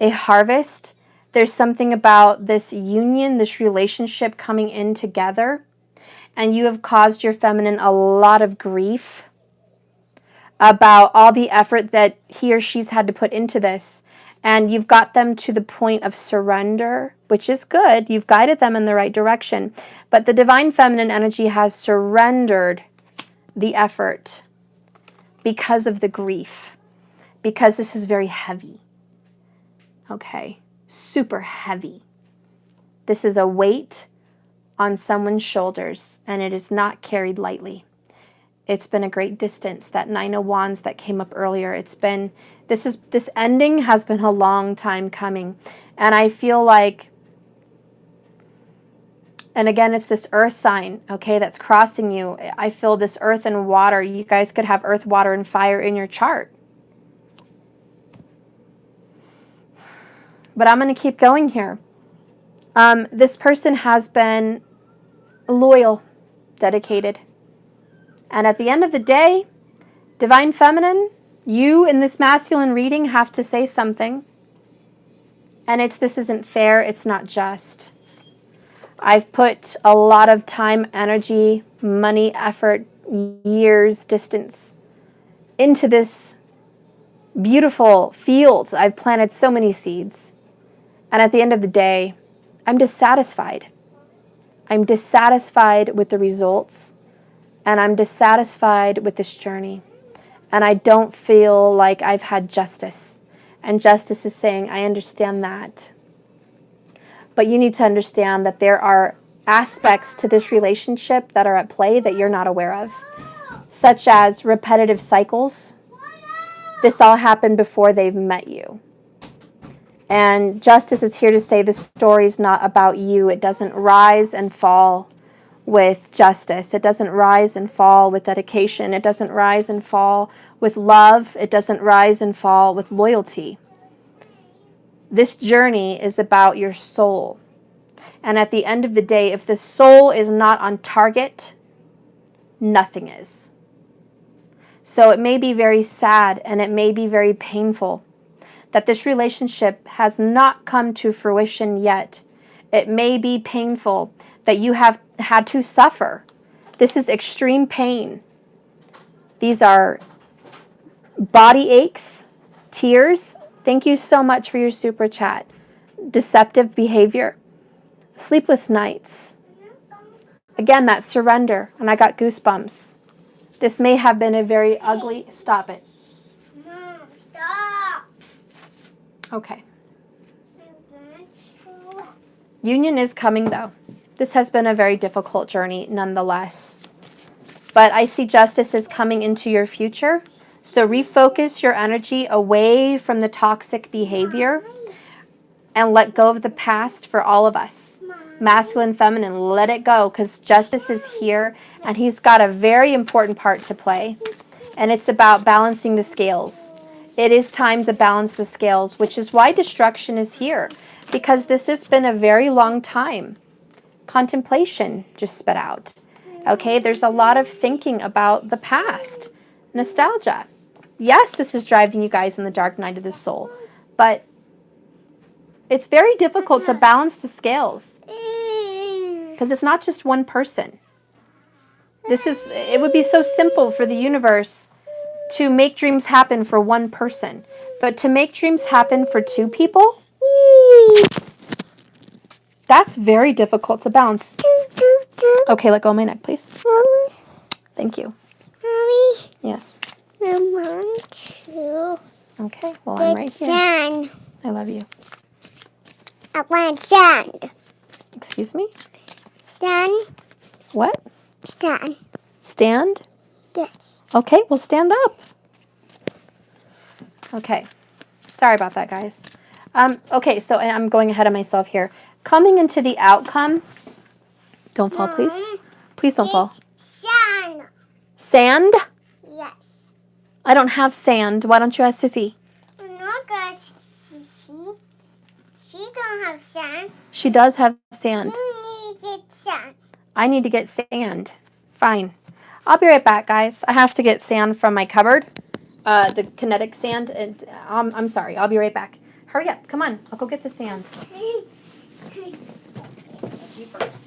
a harvest. There's something about this union, this relationship coming in together. And you have caused your feminine a lot of grief about all the effort that he or she's had to put into this. And you've got them to the point of surrender, which is good. You've guided them in the right direction. But the divine feminine energy has surrendered the effort because of the grief, because this is very heavy. Okay, super heavy. This is a weight on someone's shoulders, and it is not carried lightly. It's been a great distance. That Nine of Wands that came up earlier, this ending has been a long time coming. And I feel like, and again, it's this earth sign, okay, that's crossing you. I feel this earth and water. You guys could have earth, water, and fire in your chart. But I'm going to keep going here. This person has been loyal, dedicated. And at the end of the day, divine feminine, you in this masculine reading have to say something. And this isn't fair, it's not just. I've put a lot of time, energy, money, effort, years, distance into this beautiful field. I've planted so many seeds. And at the end of the day, I'm dissatisfied. I'm dissatisfied with the results. And I'm dissatisfied with this journey. And I don't feel like I've had justice. And justice is saying, I understand that. But you need to understand that there are aspects to this relationship that are at play that you're not aware of, such as repetitive cycles. This all happened before they've met you. And justice is here to say the story is not about you. It doesn't rise and fall with justice. It doesn't rise and fall with dedication. It doesn't rise and fall with love. It doesn't rise and fall with loyalty. This journey is about your soul. And at the end of the day, if the soul is not on target, nothing is. So it may be very sad and it may be very painful that this relationship has not come to fruition yet. It may be painful that you have had to suffer. This is extreme pain. These are body aches, tears. Thank you so much for your super chat. Deceptive behavior, sleepless nights. Again, that surrender, and I got goosebumps. This may have been a very ugly... Stop it. Mom, stop. Okay. I want to. Union is coming, though. This has been a very difficult journey, nonetheless. But I see justice is coming into your future. So refocus your energy away from the toxic behavior and let go of the past for all of us. Masculine, feminine, let it go, because justice is here and he's got a very important part to play. And it's about balancing the scales. It is time to balance the scales, which is why destruction is here, because this has been a very long time. Contemplation just spit out. Okay, there's a lot of thinking about the past. Nostalgia. Yes, this is driving you guys in the dark night of the soul, but it's very difficult to balance the scales because it's not just one person. It would be so simple for the universe to make dreams happen for one person, but to make dreams happen for two people, that's very difficult to balance. Okay, let go of my neck, please. Mommy, Thank you. Mommy, Yes. I want to. Okay, well, I'm right here. Sand. I love you. I want sand. Excuse me? Sand. What? Sand. Stand? Yes. Okay, well, stand up. Okay. Sorry about that, guys. Okay, so I'm going ahead of myself here. Coming into the outcome. Don't fall, please. Please don't fall. Sand. Sand? Yes. I don't have sand. Why don't you ask Sissy? No, guys. Sissy. She don't have sand. She does have sand. You need to get sand. I need to get sand. Fine. I'll be right back, guys. I have to get sand from my cupboard. The kinetic sand. And I'm sorry. I'll be right back. Hurry up. Come on. I'll go get the sand. Jeepers.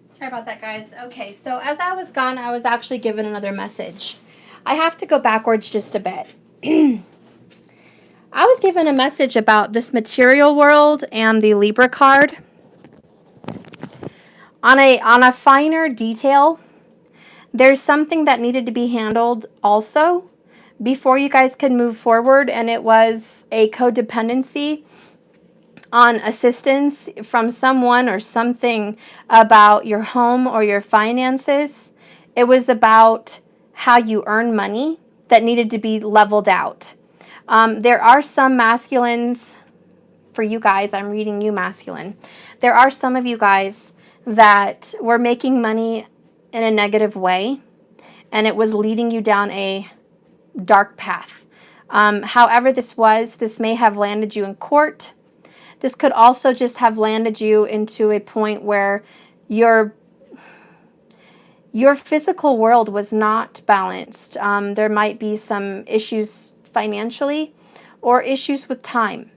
Sorry about that, guys. Okay, so as I was gone, I was actually given another message. I have to go backwards just a bit. I was given a message about this material world and the Libra card. On a finer detail, there's something that needed to be handled also before you guys could move forward, and it was a codependency on assistance from someone or something about your home or your finances. It was about how you earn money that needed to be leveled out. There are some masculines, for you guys, I'm reading you masculine. There are some of you guys that were making money in a negative way, and it was leading you down a dark path. However this may have landed you in court. This could also just have landed you into a point where your physical world was not balanced. There might be some issues financially or issues with time.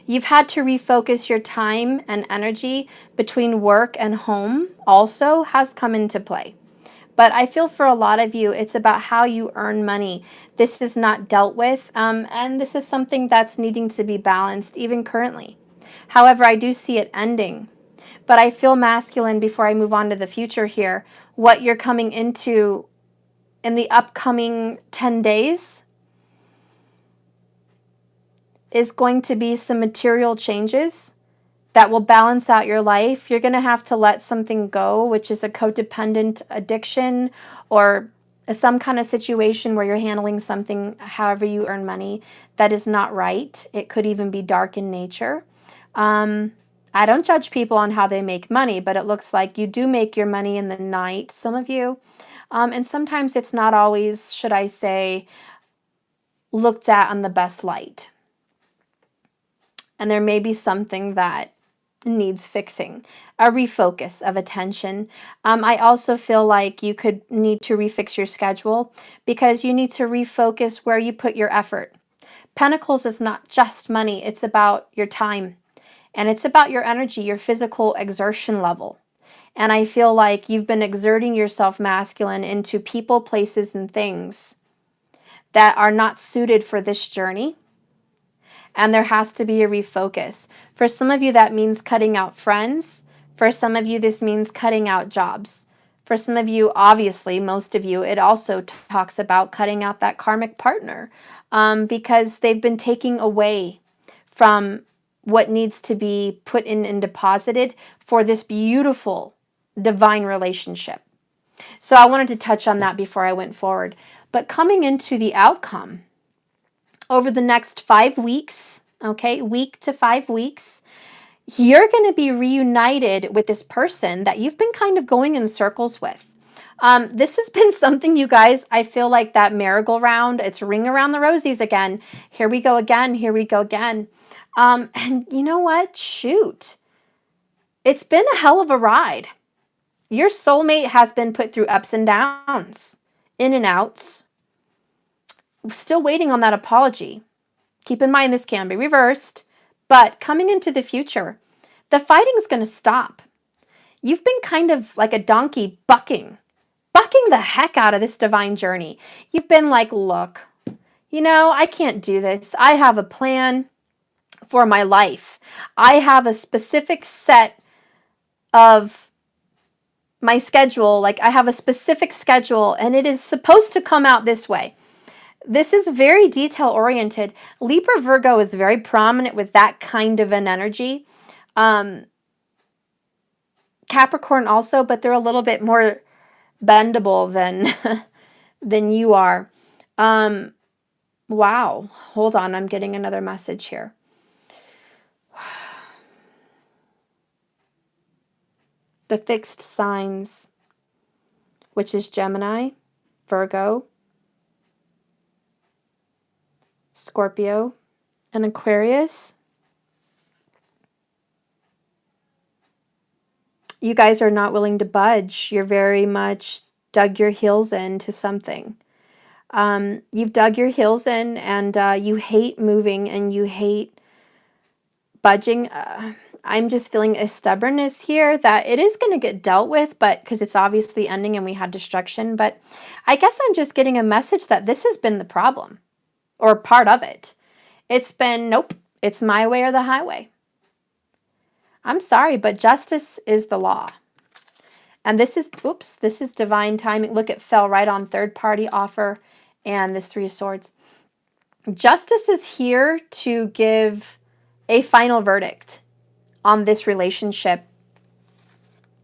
You've had to refocus your time and energy between work and home also has come into play. But I feel for a lot of you, it's about how you earn money. This is not dealt with, and this is something that's needing to be balanced even currently. However, I do see it ending. But I feel masculine before I move on to the future here. What you're coming into in the upcoming 10 days is going to be some material changes that will balance out your life. You're going to have to let something go, which is a codependent addiction or some kind of situation where you're handling something, however you earn money, that is not right. It could even be dark in nature. I don't judge people on how they make money, but it looks like you do make your money in the night, some of you. And sometimes it's not always, should I say, looked at on the best light. And there may be something that needs fixing, a refocus of attention. I also feel like you could need to refix your schedule because you need to refocus where you put your effort. Pentacles is not just money, it's about your time and it's about your energy, your physical exertion level. And I feel like you've been exerting yourself masculine into people, places, and things that are not suited for this journey. And there has to be a refocus. For some of you, that means cutting out friends. For some of you, this means cutting out jobs. For some of you, obviously, most of you, it also talks about cutting out that karmic partner because they've been taking away from what needs to be put in and deposited for this beautiful divine relationship. So I wanted to touch on that before I went forward. But coming into the outcome, over the next 5 weeks, okay, week to 5 weeks, you're going to be reunited with this person that you've been kind of going in circles with. This has been something, you guys, I feel like that merry-go-round, it's ring around the rosies again. Here we go again. Here we go again. And you know what? Shoot. It's been a hell of a ride. Your soulmate has been put through ups and downs, in and outs. Still waiting on that apology. Keep in mind this can be reversed, but coming into the future, the fighting's going to stop. You've been kind of like a donkey bucking the heck out of this divine journey. You've been like, look, you know, I can't do this. I have a plan for my life. I have a specific set of my schedule. Like I have a specific schedule and it is supposed to come out this way. This is very detail oriented. Libra Virgo is very prominent with that kind of an energy. Capricorn also, but they're a little bit more bendable than you are. Wow. Hold on. I'm getting another message here. The fixed signs, which is Gemini, Virgo, Scorpio, and Aquarius. You guys are not willing to budge. You're very much dug your heels into something. You've dug your heels in and you hate moving and you hate budging. I'm just feeling a stubbornness here that it is going to get dealt with, but because it's obviously ending and we had destruction. But I guess I'm just getting a message that this has been the problem or part of it. It's been, nope, it's my way or the highway. I'm sorry, but justice is the law. And this is, oops, this is divine timing. Look, it fell right on third party offer and this Three of Swords. Justice is here to give a final verdict on this relationship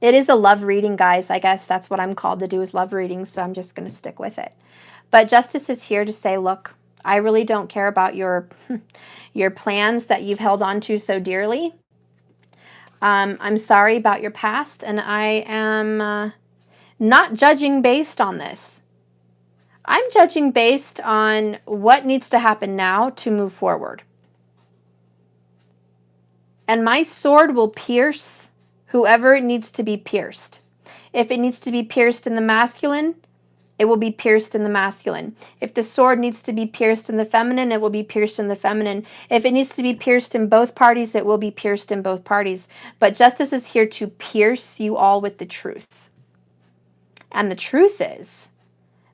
It is a love reading, guys. I guess that's what I'm called to do, is love readings, so I'm just going to stick with it. But Justice is here to say, look, I really don't care about your your plans that you've held on to so dearly. I'm sorry about your past, and I am not judging based on this. I'm judging based on what needs to happen now to move forward. And my sword will pierce whoever it needs to be pierced. If it needs to be pierced in the masculine, it will be pierced in the masculine. If the sword needs to be pierced in the feminine, it will be pierced in the feminine. If it needs to be pierced in both parties, it will be pierced in both parties. But Justice is here to pierce you all with the truth. And the truth is,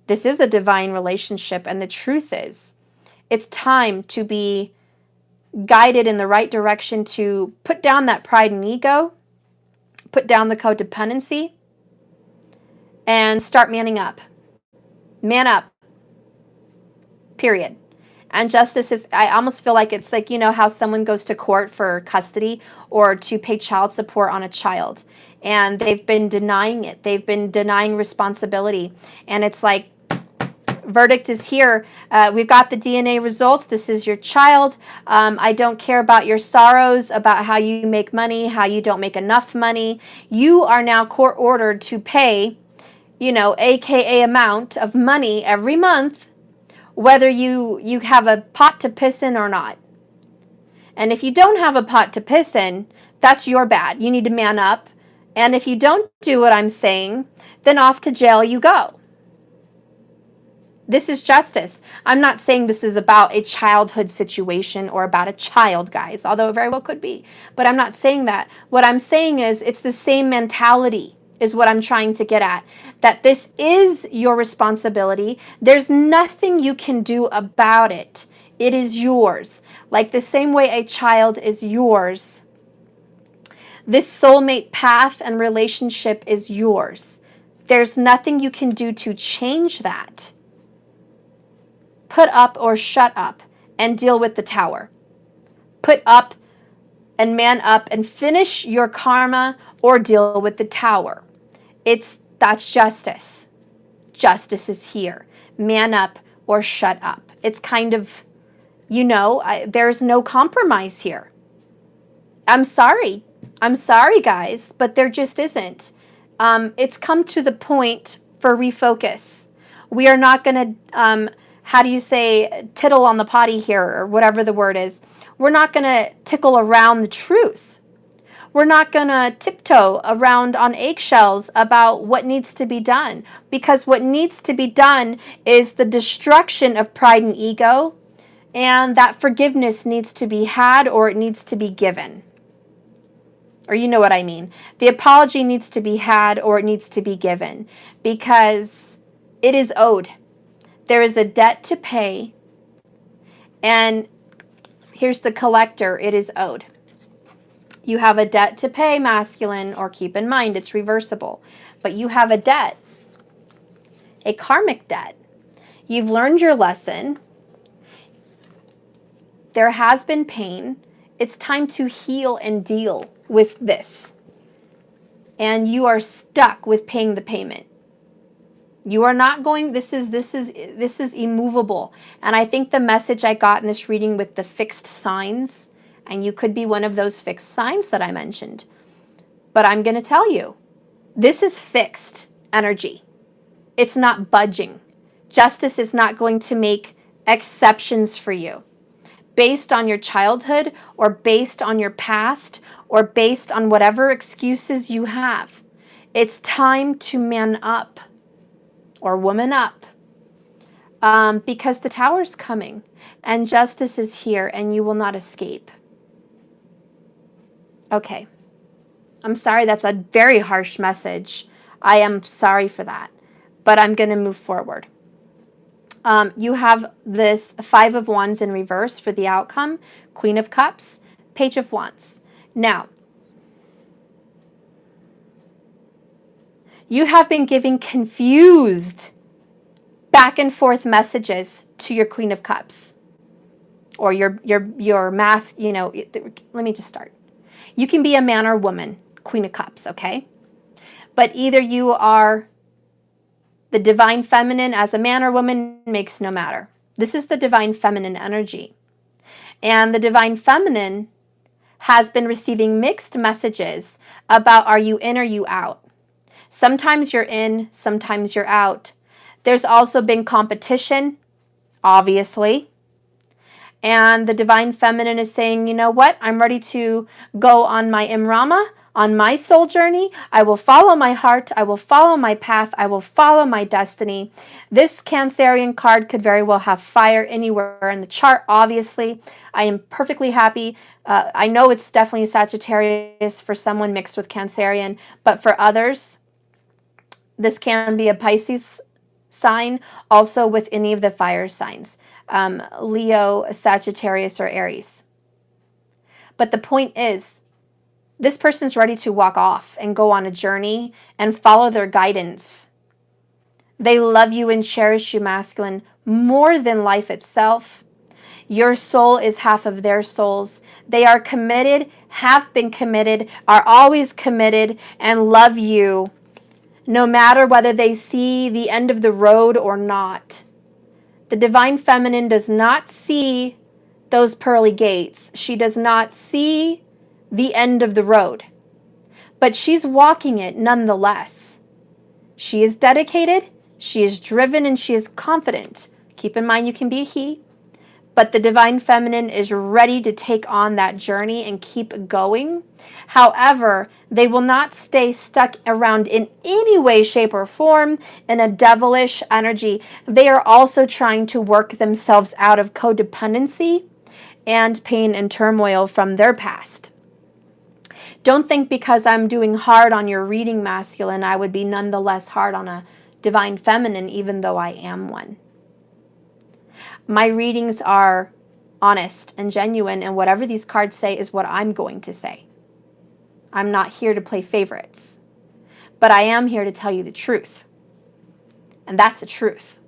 this is a divine relationship, and the truth is, it's time to be guided in the right direction to put down that pride and ego, put down the codependency, and start manning up. Man up. Period. And Justice is, I almost feel like it's like, you know how someone goes to court for custody or to pay child support on a child, and they've been denying it. They've been denying responsibility. And it's like, verdict is here. We've got the DNA results. This is your child. I don't care about your sorrows, about how you make money, how you don't make enough money. You are now court ordered to pay, you know, AKA amount of money every month, whether you have a pot to piss in or not. And if you don't have a pot to piss in, that's your bad. You need to man up. And if you don't do what I'm saying, then off to jail you go. This is justice. I'm not saying this is about a childhood situation or about a child, guys, although it very well could be. But I'm not saying that. What I'm saying is it's the same mentality is what I'm trying to get at. That this is your responsibility. There's nothing you can do about it. It is yours. Like the same way a child is yours. This soulmate path and relationship is yours. There's nothing you can do to change that. Put up or shut up and deal with the tower. Put up and man up and finish your karma or deal with the tower. That's justice. Justice is here. Man up or shut up. It's kind of, you know, there's no compromise here. I'm sorry. I'm sorry, guys, but there just isn't. It's come to the point for refocus. We are not going to, how do you say, tittle on the potty here, or whatever the word is. We're not going to tickle around the truth. We're not going to tiptoe around on eggshells about what needs to be done, because what needs to be done is the destruction of pride and ego, and that forgiveness needs to be had or it needs to be given. Or you know what I mean. The apology needs to be had or it needs to be given, because it is owed. There is a debt to pay, and here's the collector. It is owed. You have a debt to pay, masculine, or keep in mind it's reversible. But you have a debt, a karmic debt. You've learned your lesson. There has been pain. It's time to heal and deal with this. And you are stuck with paying the payment. You are not going, this is immovable. And I think the message I got in this reading with the fixed signs, and you could be one of those fixed signs that I mentioned. But I'm going to tell you, this is fixed energy. It's not budging. Justice is not going to make exceptions for you based on your childhood or based on your past or based on whatever excuses you have. It's time to man up or woman up, because the tower's coming and justice is here and you will not escape. Okay. I'm sorry, that's a very harsh message. I am sorry for that, but I'm going to move forward. You have this 5 of Wands in reverse for the outcome, Queen of Cups, Page of Wands. Now, you have been giving confused back and forth messages to your Queen of Cups or your mask, let me just start. You can be a man or woman, Queen of Cups, okay? But either you are the divine feminine as a man or woman, makes no matter. This is the divine feminine energy. And the divine feminine has been receiving mixed messages about, are you in or you out? Sometimes you're in, sometimes you're out. There's also been competition, obviously. And the divine feminine is saying, you know what? I'm ready to go on my Imrama, on my soul journey. I will follow my heart. I will follow my path. I will follow my destiny. This Cancerian card could very well have fire anywhere in the chart, obviously. I am perfectly happy. I know it's definitely Sagittarius for someone mixed with Cancerian, but for others, this can be a Pisces sign, also with any of the fire signs. Leo, Sagittarius, or Aries. But the point is, this person's ready to walk off and go on a journey and follow their guidance. They love you and cherish you, masculine, more than life itself. Your soul is half of their souls. They are committed, have been committed, are always committed, and love you, no matter whether they see the end of the road or not. The divine feminine does not see those pearly gates. She does not see the end of the road, but she's walking it nonetheless. She is dedicated, she is driven, and she is confident. Keep in mind you can be a he, but the divine feminine is ready to take on that journey and keep going. However, they will not stay stuck around in any way, shape, or form in a devilish energy. They are also trying to work themselves out of codependency and pain and turmoil from their past. Don't think because I'm doing hard on your reading, masculine, I would be nonetheless hard on a divine feminine, even though I am one. My readings are honest and genuine, and whatever these cards say is what I'm going to say. I'm not here to play favorites, but I am here to tell you the truth, and that's the truth.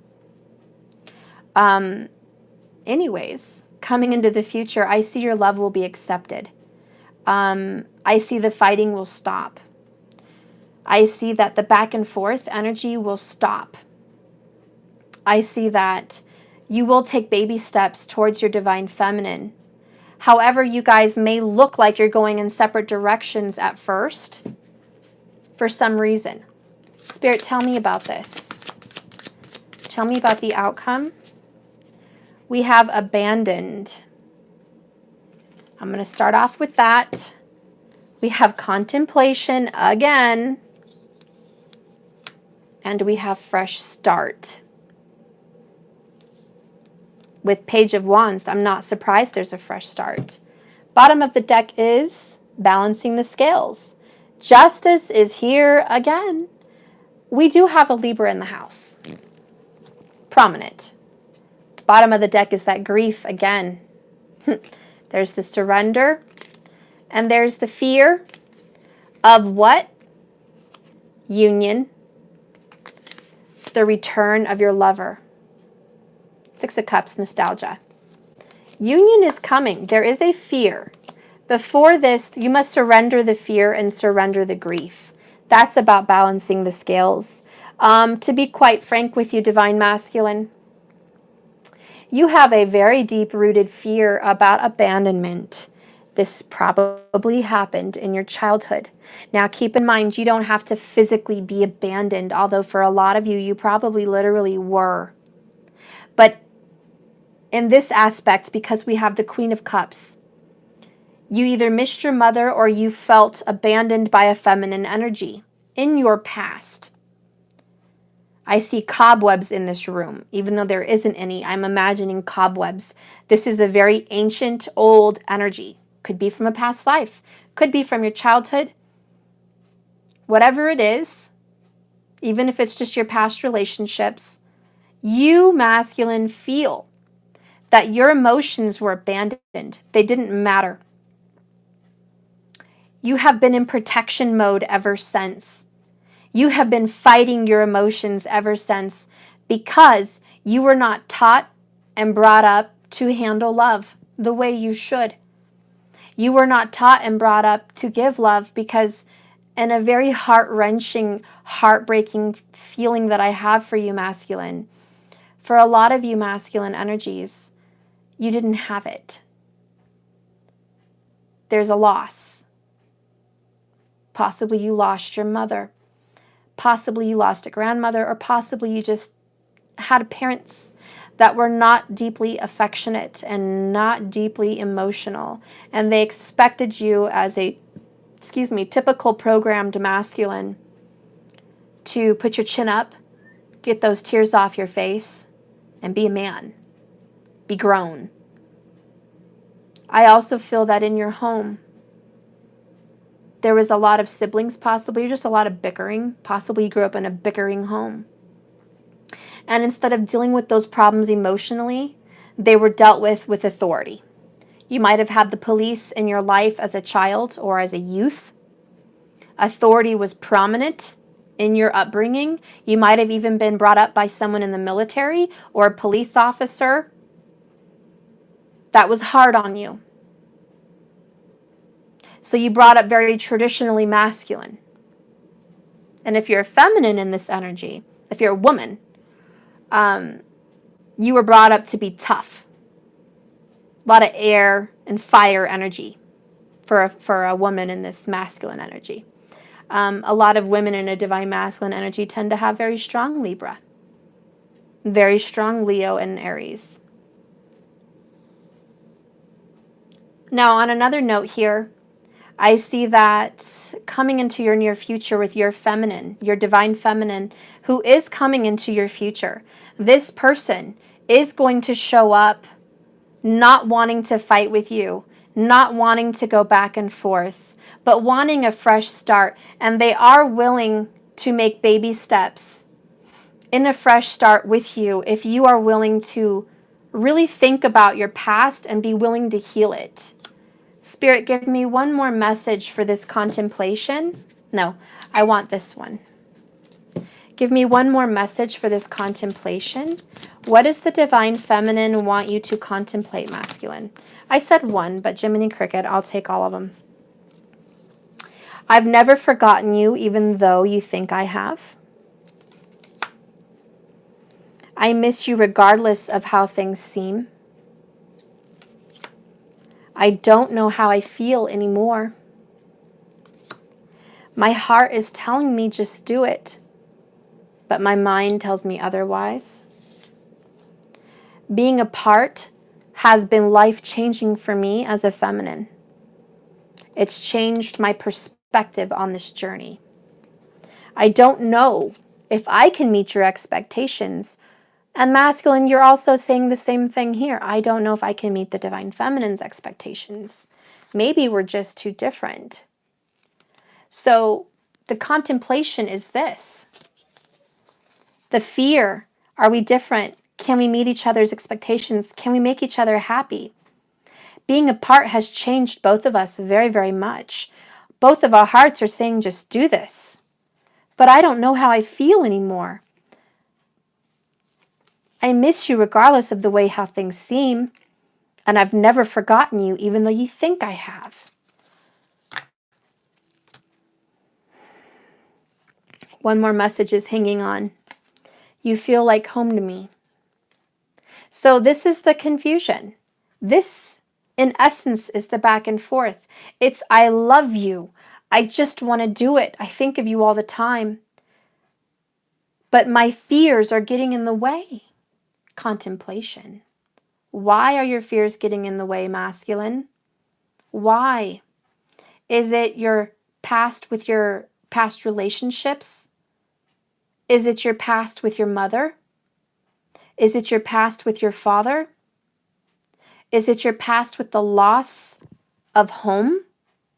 Anyways, coming into the future, I see your love will be accepted. I see the fighting will stop. I see that the back and forth energy will stop. I see that you will take baby steps towards your divine feminine. However, you guys may look like you're going in separate directions at first for some reason. Spirit, tell me about this. Tell me about the outcome. We have abandoned. I'm going to start off with that. We have contemplation again. And we have fresh start. With Page of Wands, I'm not surprised there's a fresh start. Bottom of the deck is balancing the scales. Justice is here again. We do have a Libra in the house. Prominent. Bottom of the deck is that grief again. There's the surrender. And there's the fear of what? Union. The return of your lover. Six of Cups, nostalgia. Union is coming. There is a fear. Before this, you must surrender the fear and surrender the grief. That's about balancing the scales. To be quite frank with you, divine masculine, you have a very deep-rooted fear about abandonment. This probably happened in your childhood. Now, keep in mind, you don't have to physically be abandoned, although for a lot of you, you probably literally were. But in this aspect, because we have the Queen of Cups, you either missed your mother or you felt abandoned by a feminine energy in your past. I see cobwebs in this room. Even though there isn't any, I'm imagining cobwebs. This is a very ancient, old energy. Could be from a past life. Could be from your childhood. Whatever it is, even if it's just your past relationships, you, masculine, feel that your emotions were abandoned. They didn't matter. You have been in protection mode ever since. You have been fighting your emotions ever since because you were not taught and brought up to handle love the way you should. You were not taught and brought up to give love because and a very heart-wrenching, heartbreaking feeling that I have for you, masculine. For a lot of you masculine energies, you didn't have it. There's a loss. Possibly you lost your mother. Possibly you lost a grandmother, or possibly you just had parents that were not deeply affectionate and not deeply emotional, and they expected you as a, typical programmed masculine to put your chin up, get those tears off your face, and be a man, be grown. I also feel that in your home, there was a lot of siblings, possibly just a lot of bickering. Possibly you grew up in a bickering home. And instead of dealing with those problems emotionally, they were dealt with authority. You might have had the police in your life as a child or as a youth. Authority was prominent in your upbringing. You might have even been brought up by someone in the military or a police officer that was hard on you. So you brought up very traditionally masculine. And if you're feminine in this energy, if you're a woman, you were brought up to be tough. A lot of air and fire energy for a woman in this masculine energy. A lot of women in a divine masculine energy tend to have very strong Libra, very strong Leo and Aries. Now, on another note here, I see that coming into your near future with your feminine, your divine feminine, who is coming into your future. This person is going to show up not wanting to fight with you, not wanting to go back and forth, but wanting a fresh start. And they are willing to make baby steps in a fresh start with you if you are willing to really think about your past and be willing to heal it. Spirit, give me one more message for this contemplation. No, I want this one. Give me one more message for this contemplation. What does the divine feminine want you to contemplate, masculine? I said one, but Jiminy Cricket, I'll take all of them. I've never forgotten you, even though you think I have. I miss you regardless of how things seem. I don't know how I feel anymore. My heart is telling me just do it, but my mind tells me otherwise. Being apart has been life-changing for me as a feminine. It's changed my perspective on this journey. I don't know if I can meet your expectations. And masculine, you're also saying the same thing here. I don't know if I can meet the divine feminine's expectations. Maybe we're just too different. So the contemplation is this. The fear, are we different? Can we meet each other's expectations? Can we make each other happy? Being apart has changed both of us very, very much. Both of our hearts are saying, just do this. But I don't know how I feel anymore. I miss you regardless of the way how things seem. And I've never forgotten you, even though you think I have. One more message is hanging on. You feel like home to me. So this is the confusion. This, in essence, is the back and forth. It's, I love you. I just want to do it. I think of you all the time. But my fears are getting in the way. Contemplation. Why are your fears getting in the way, masculine? Why? Is it your past with your past relationships? Is it your past with your mother? Is it your past with your father? Is it your past with the loss of home,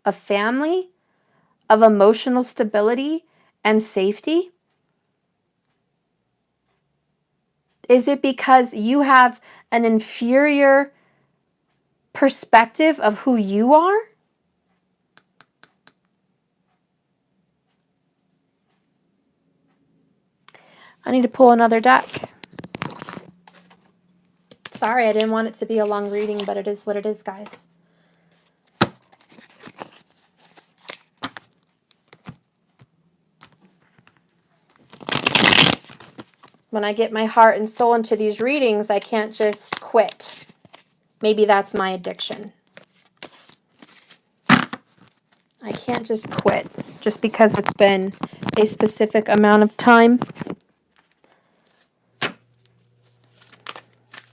of family, of emotional stability and safety? Is it because you have an inferior perspective of who you are? I need to pull another deck. Sorry, I didn't want it to be a long reading, but it is what it is, guys. When I get my heart and soul into these readings, I can't just quit. Maybe that's my addiction. I can't just quit just because it's been a specific amount of time.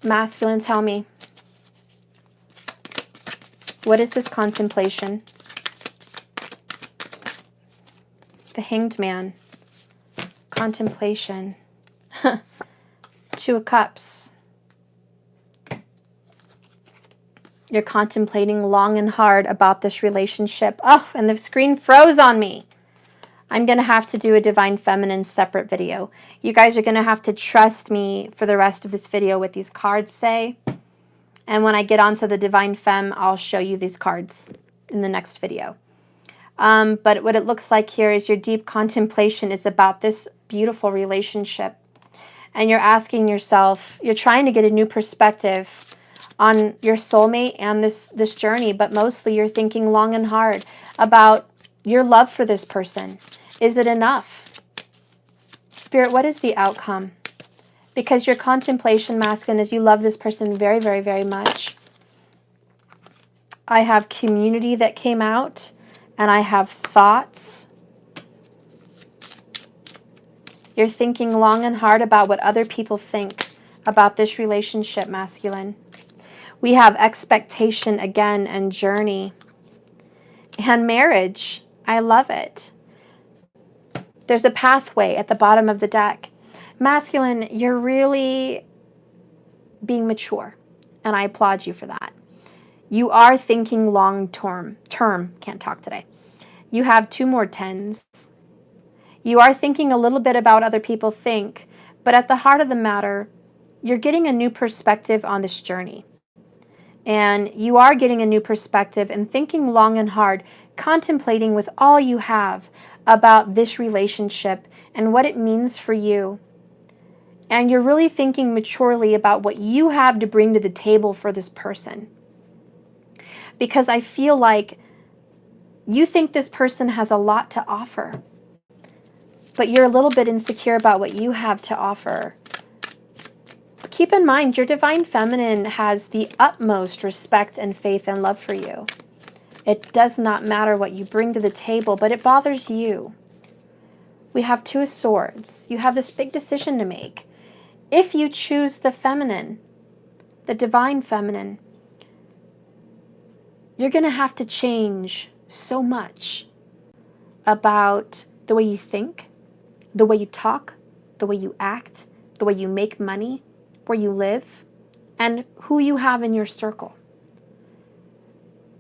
Masculine, tell me. What is this contemplation? The Hanged Man. Contemplation. Two of Cups. You're contemplating long and hard about this relationship. Oh, and the screen froze on me. I'm going to have to do a Divine Feminine separate video. You guys are going to have to trust me for the rest of this video what these cards say. And when I get onto the Divine Femme, I'll show you these cards in the next video. But what it looks like here is your deep contemplation is about this beautiful relationship. And you're asking yourself, you're trying to get a new perspective on your soulmate and this journey, but mostly you're thinking long and hard about your love for this person. Is it enough? Spirit, what is the outcome? Because your contemplation, masculine, is you love this person very, very, very much. I have community that came out, and I have thoughts. You're thinking long and hard about what other people think about this relationship, masculine. We have expectation again and journey. And marriage. I love it. There's a pathway at the bottom of the deck. Masculine, you're really being mature. And I applaud you for that. You are thinking long term. Can't talk today. You have 2 more 10s. You are thinking a little bit about what other people think. But at the heart of the matter, you're getting a new perspective on this journey. And you are getting a new perspective and thinking long and hard, contemplating with all you have about this relationship and what it means for you. And you're really thinking maturely about what you have to bring to the table for this person. Because I feel like you think this person has a lot to offer, but you're a little bit insecure about what you have to offer. Keep in mind, your Divine Feminine has the utmost respect and faith and love for you. It does not matter what you bring to the table, but it bothers you. We have 2 of Swords. You have this big decision to make. If you choose the feminine, the Divine Feminine, you're going to have to change so much about the way you think, the way you talk, the way you act, the way you make money, where you live, and who you have in your circle.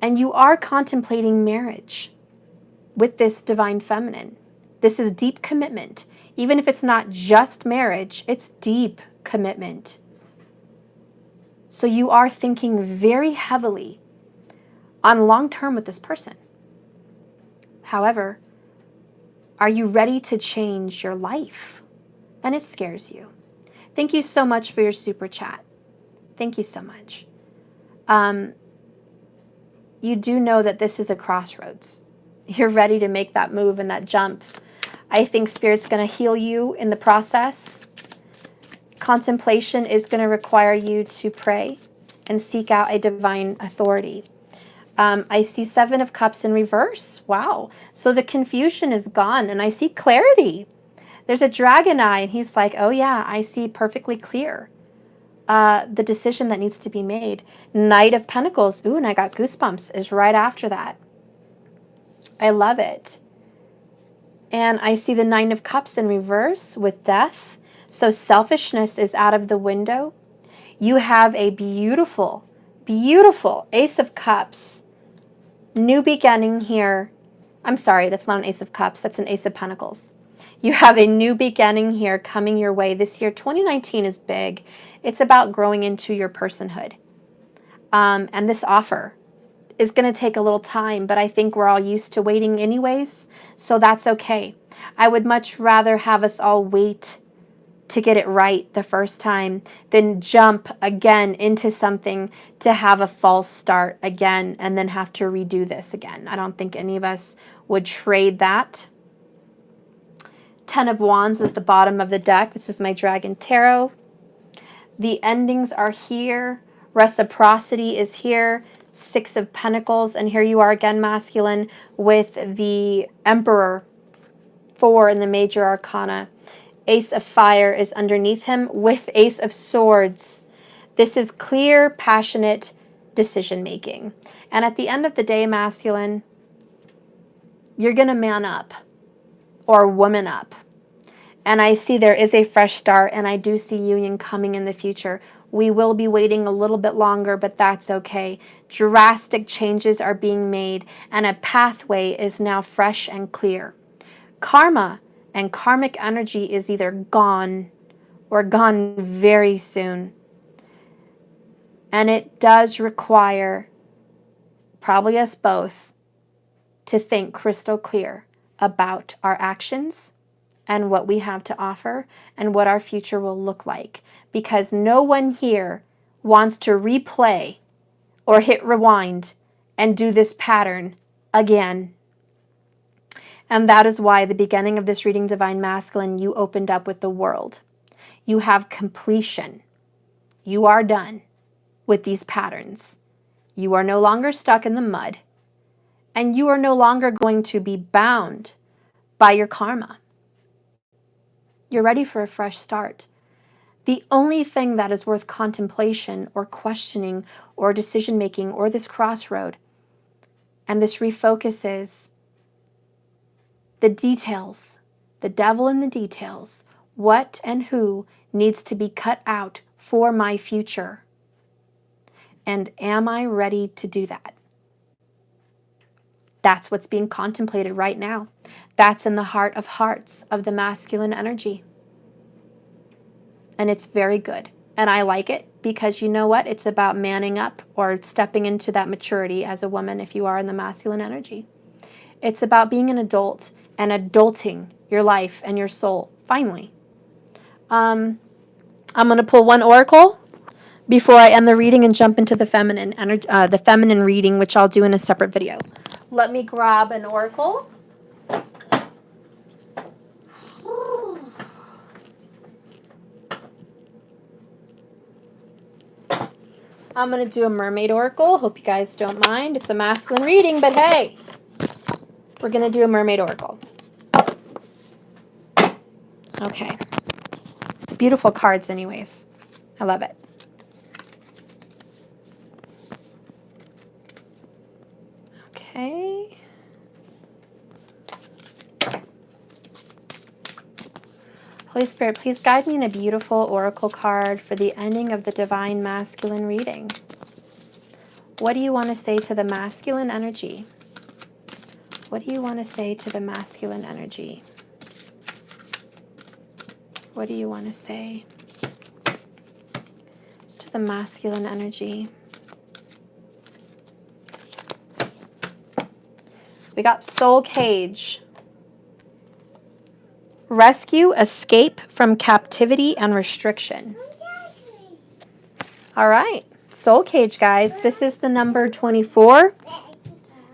And you are contemplating marriage with this Divine Feminine. This is deep commitment. Even if it's not just marriage, it's deep commitment. So you are thinking very heavily on long term with this person. However, are you ready to change your life? And it scares you. Thank you so much for your super chat. Thank you so much. You do know that this is a crossroads. You're ready to make that move and that jump. I think Spirit's going to heal you in the process. Contemplation is going to require you to pray and seek out a divine authority. I see 7 of Cups in reverse. Wow. So the confusion is gone, and I see clarity. There's a dragon eye, and he's like, oh yeah, I see perfectly clear the decision that needs to be made. Knight of Pentacles. Ooh, and I got goosebumps, is right after that. I love it. And I see the 9 of Cups in reverse with death. So selfishness is out of the window. You have a beautiful, beautiful Ace of Cups. New beginning here. I'm sorry, that's not an Ace of Cups. That's an Ace of Pentacles. You have a new beginning here coming your way this year. 2019 is big. It's about growing into your personhood. And this offer is going to take a little time, but I think we're all used to waiting anyways, so that's okay. I would much rather have us all wait to get it right the first time than jump again into something to have a false start again and then have to redo this again. I don't think any of us would trade that. Ten of Wands at the bottom of the deck. This is my Dragon Tarot. The endings are here. Reciprocity is here. Six of Pentacles. And here you are again, masculine, with the Emperor 4 in the major arcana. Ace of Fire is underneath him with Ace of Swords. This is clear, passionate decision making. And at the end of the day, masculine, you're going to man up or woman up. And I see there is a fresh start, and I do see union coming in the future. We will be waiting a little bit longer, but that's okay. Drastic changes are being made, and a pathway is now fresh and clear. Karma and karmic energy is either gone or gone very soon. And it does require probably us both to think crystal clear about our actions and what we have to offer and what our future will look like. Because no one here wants to replay or hit rewind and do this pattern again. And that is why the beginning of this reading, Divine Masculine, you opened up with the world. You have completion. You are done with these patterns. You are no longer stuck in the mud. And you are no longer going to be bound by your karma. You're ready for a fresh start. The only thing that is worth contemplation or questioning or decision making or this crossroad and this refocus is the details, the devil in the details, what and who needs to be cut out for my future. And am I ready to do that? That's what's being contemplated right now. That's in the heart of hearts of the masculine energy. And it's very good. And I like it because you know what? It's about manning up or stepping into that maturity as a woman if you are in the masculine energy. It's about being an adult and adulting your life and your soul, finally. I'm going to pull one oracle before I end the reading and jump into the feminine energy, the feminine reading, which I'll do in a separate video. Let me grab an oracle. I'm going to do a Mermaid Oracle. Hope you guys don't mind. It's a masculine reading, but hey, we're going to do a Mermaid Oracle. Okay. It's beautiful cards anyways. I love it. Okay. Holy Spirit, please guide me in a beautiful oracle card for the ending of the Divine Masculine reading. What do you want to say to the masculine energy? What do you want to say to the masculine energy? What do you want to say to the masculine energy? We got Soul Cage. Rescue, escape from captivity and restriction. All right. Soul Cage, guys. This is the number 24.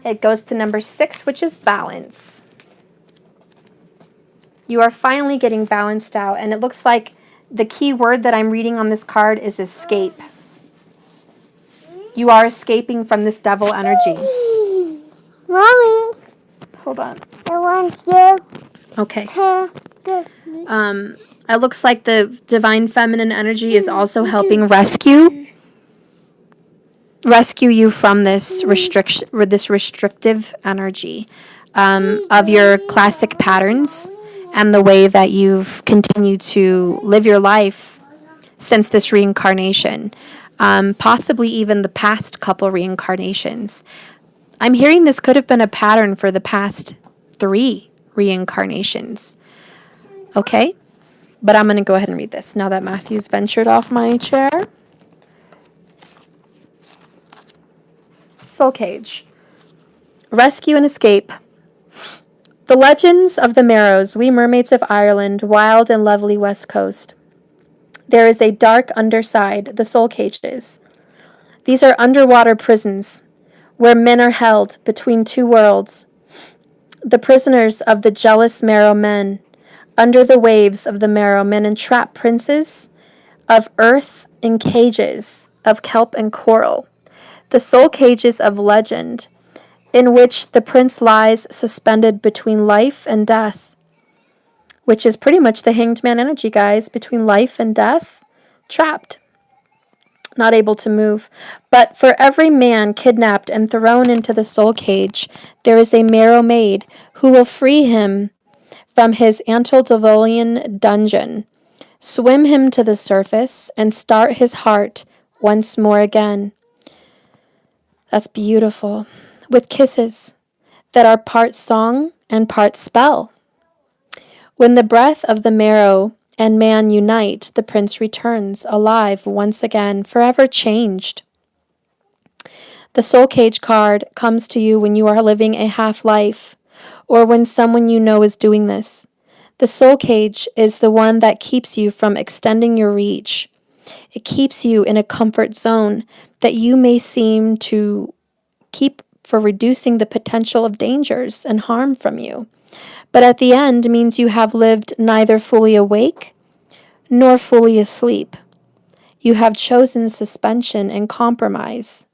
It goes to number 6, which is balance. You are finally getting balanced out, and it looks like the key word that I'm reading on this card is escape. You are escaping from this devil energy. Mommy. Hold on. I want you. Okay. It looks like the divine feminine energy is also helping rescue you from this restrictive energy of your classic patterns and the way that you've continued to live your life since this reincarnation, possibly even the past couple reincarnations. I'm hearing this could have been a pattern for the past 3 reincarnations. Okay? But I'm going to go ahead and read this now that Matthew's ventured off my chair. Soul Cage. Rescue and escape. The legends of the Marrows, we mermaids of Ireland, wild and lovely west coast. There is a dark underside, the soul cages. These are underwater prisons where men are held between 2 worlds. The prisoners of the jealous Marrow men Under the waves of the marrow, men entrap princes of earth in cages of kelp and coral, the soul cages of legend, in which the prince lies suspended between life and death, which is pretty much the hanged man energy, guys, between life and death, trapped, not able to move. But for every man kidnapped and thrown into the soul cage, there is a marrow maid who will free him from his antediluvian dungeon, swim him to the surface, and start his heart once more again. That's beautiful. With kisses that are part song and part spell. When the breath of the marrow and man unite, the prince returns, alive once again, forever changed. The soul cage card comes to you when you are living a half life, or when someone you know is doing this. The soul cage is the one that keeps you from extending your reach. It keeps you in a comfort zone that you may seem to keep for reducing the potential of dangers and harm from you. But at the end means you have lived neither fully awake nor fully asleep. You have chosen suspension and compromise.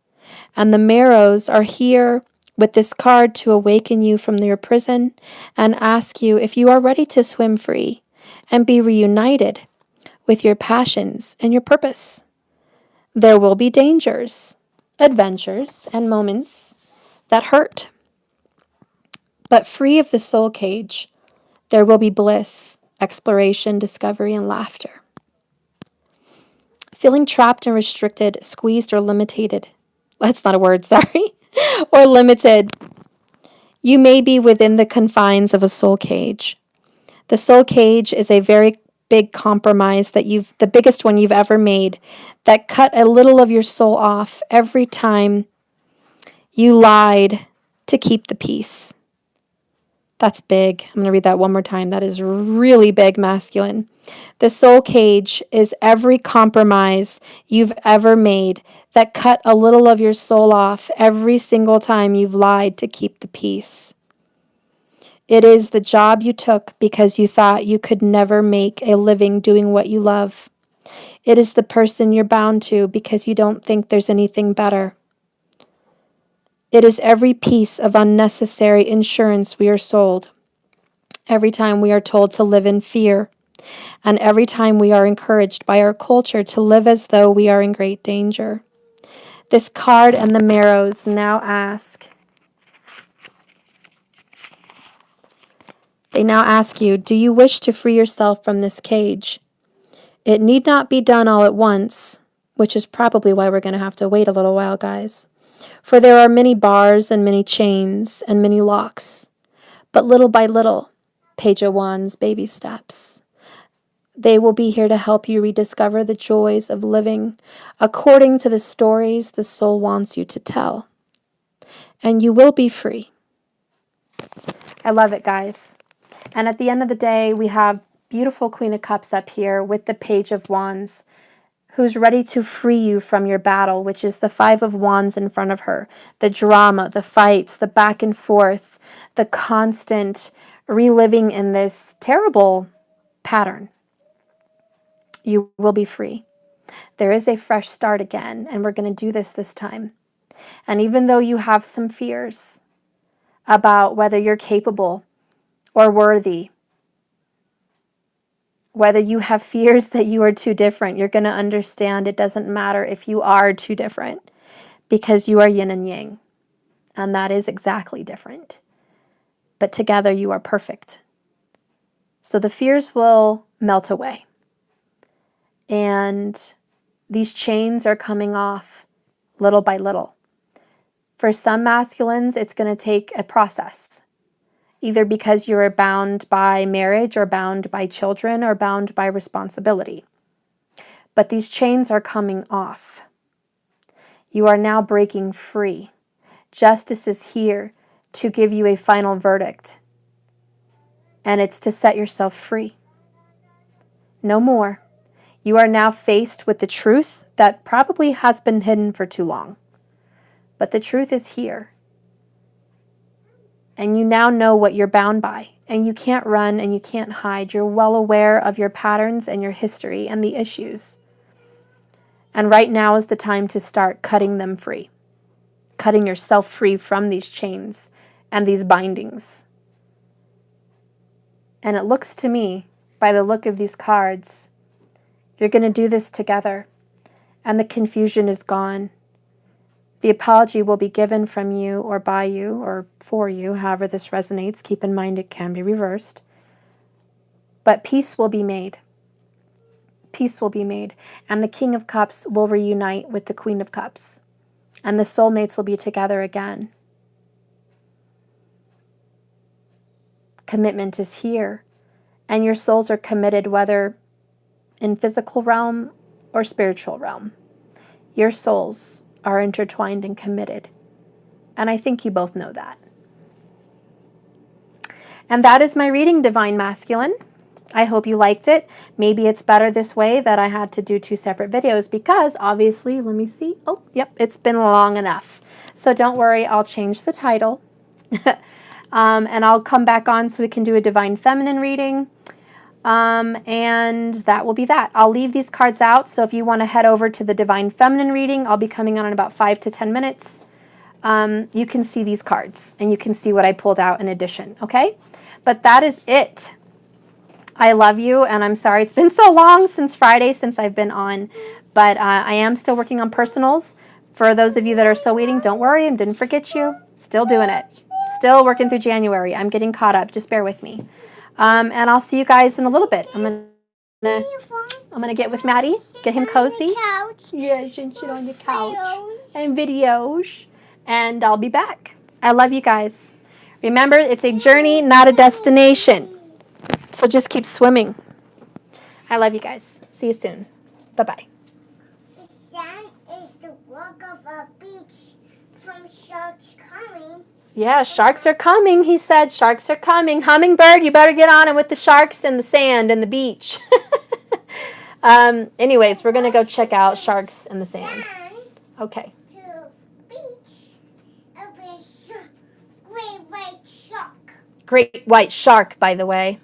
And the marrows are here with this card to awaken you from your prison and ask you if you are ready to swim free and be reunited with your passions and your purpose. There will be dangers, adventures, and moments that hurt. But free of the soul cage, there will be bliss, exploration, discovery, and laughter. Feeling trapped and restricted, squeezed, or limited. That's not a word, sorry. Or limited. You may be within the confines of a soul cage. The soul cage is a very big compromise the biggest one you've ever made, that cut a little of your soul off every time you lied to keep the peace. That's big. I'm going to read that one more time. That is really big, masculine. The soul cage is every compromise you've ever made that cut a little of your soul off every single time you've lied to keep the peace. It is the job you took because you thought you could never make a living doing what you love. It is the person you're bound to because you don't think there's anything better. It is every piece of unnecessary insurance we are sold. Every time we are told to live in fear, and every time we are encouraged by our culture to live as though we are in great danger. This card and the marrows now ask you, do you wish to free yourself from this cage? It need not be done all at once, which is probably why we're going to have to wait a little while, guys. For there are many bars and many chains and many locks. But little by little, Page of Wands, baby steps. They will be here to help you rediscover the joys of living according to the stories the soul wants you to tell. And you will be free. I love it, guys. And at the end of the day, we have beautiful Queen of Cups up here with the Page of Wands, who's ready to free you from your battle, which is the Five of Wands in front of her. The drama, the fights, the back and forth, the constant reliving in this terrible pattern. You will be free. There is a fresh start again, and we're going to do this time. And even though you have some fears about whether you're capable or worthy, whether you have fears that you are too different, you're going to understand it doesn't matter if you are too different, because you are yin and yang, and that is exactly different. But together you are perfect. So the fears will melt away. And these chains are coming off little by little. For some masculines, it's going to take a process, either because you're bound by marriage or bound by children or bound by responsibility. But these chains are coming off. You are now breaking free. Justice is here to give you a final verdict, and it's to set yourself free. No more. You are now faced with the truth that probably has been hidden for too long. But the truth is here. And you now know what you're bound by. And you can't run and you can't hide. You're well aware of your patterns and your history and the issues. And right now is the time to start cutting them free, cutting yourself free from these chains and these bindings. And it looks to me, by the look of these cards, you're going to do this together. And the confusion is gone. The apology will be given from you or by you or for you, however this resonates. Keep in mind it can be reversed. But peace will be made. Peace will be made. And the King of Cups will reunite with the Queen of Cups. And the soulmates will be together again. Commitment is here. And your souls are committed, whether in physical realm or spiritual realm. Your souls are intertwined and committed. And I think you both know that. And that is my reading, Divine Masculine. I hope you liked it. Maybe it's better this way that I had to do 2 separate videos because obviously, let me see. Oh, yep, it's been long enough. So don't worry, I'll change the title. And I'll come back on so we can do a Divine Feminine reading. And that will be that. I'll leave these cards out. So if you want to head over to the Divine Feminine reading, I'll be coming on in about 5 to 10 minutes. You can see these cards and you can see what I pulled out in addition. Okay. But that is it. I love you. And I'm sorry it's been so long since Friday since I've been on, but I am still working on personals. For those of you that are still waiting, don't worry. I didn't forget you. Still doing it. Still working through January. I'm getting caught up. Just bear with me. And I'll see you guys in a little bit. I'm gonna get with Maddie, get him cozy. Yes, and sit on the couch and videos. And I'll be back. I love you guys. Remember, it's a journey, not a destination. So just keep swimming. I love you guys. See you soon. Bye-bye. The sand is the walk of a beach from sharks coming. Yeah, sharks are coming, he said. Sharks are coming. Hummingbird, you better get on it with the sharks and the sand and the beach. Anyways, we're going to go check out sharks and the sand. Okay. To beach of a great white shark. Great white shark, by the way.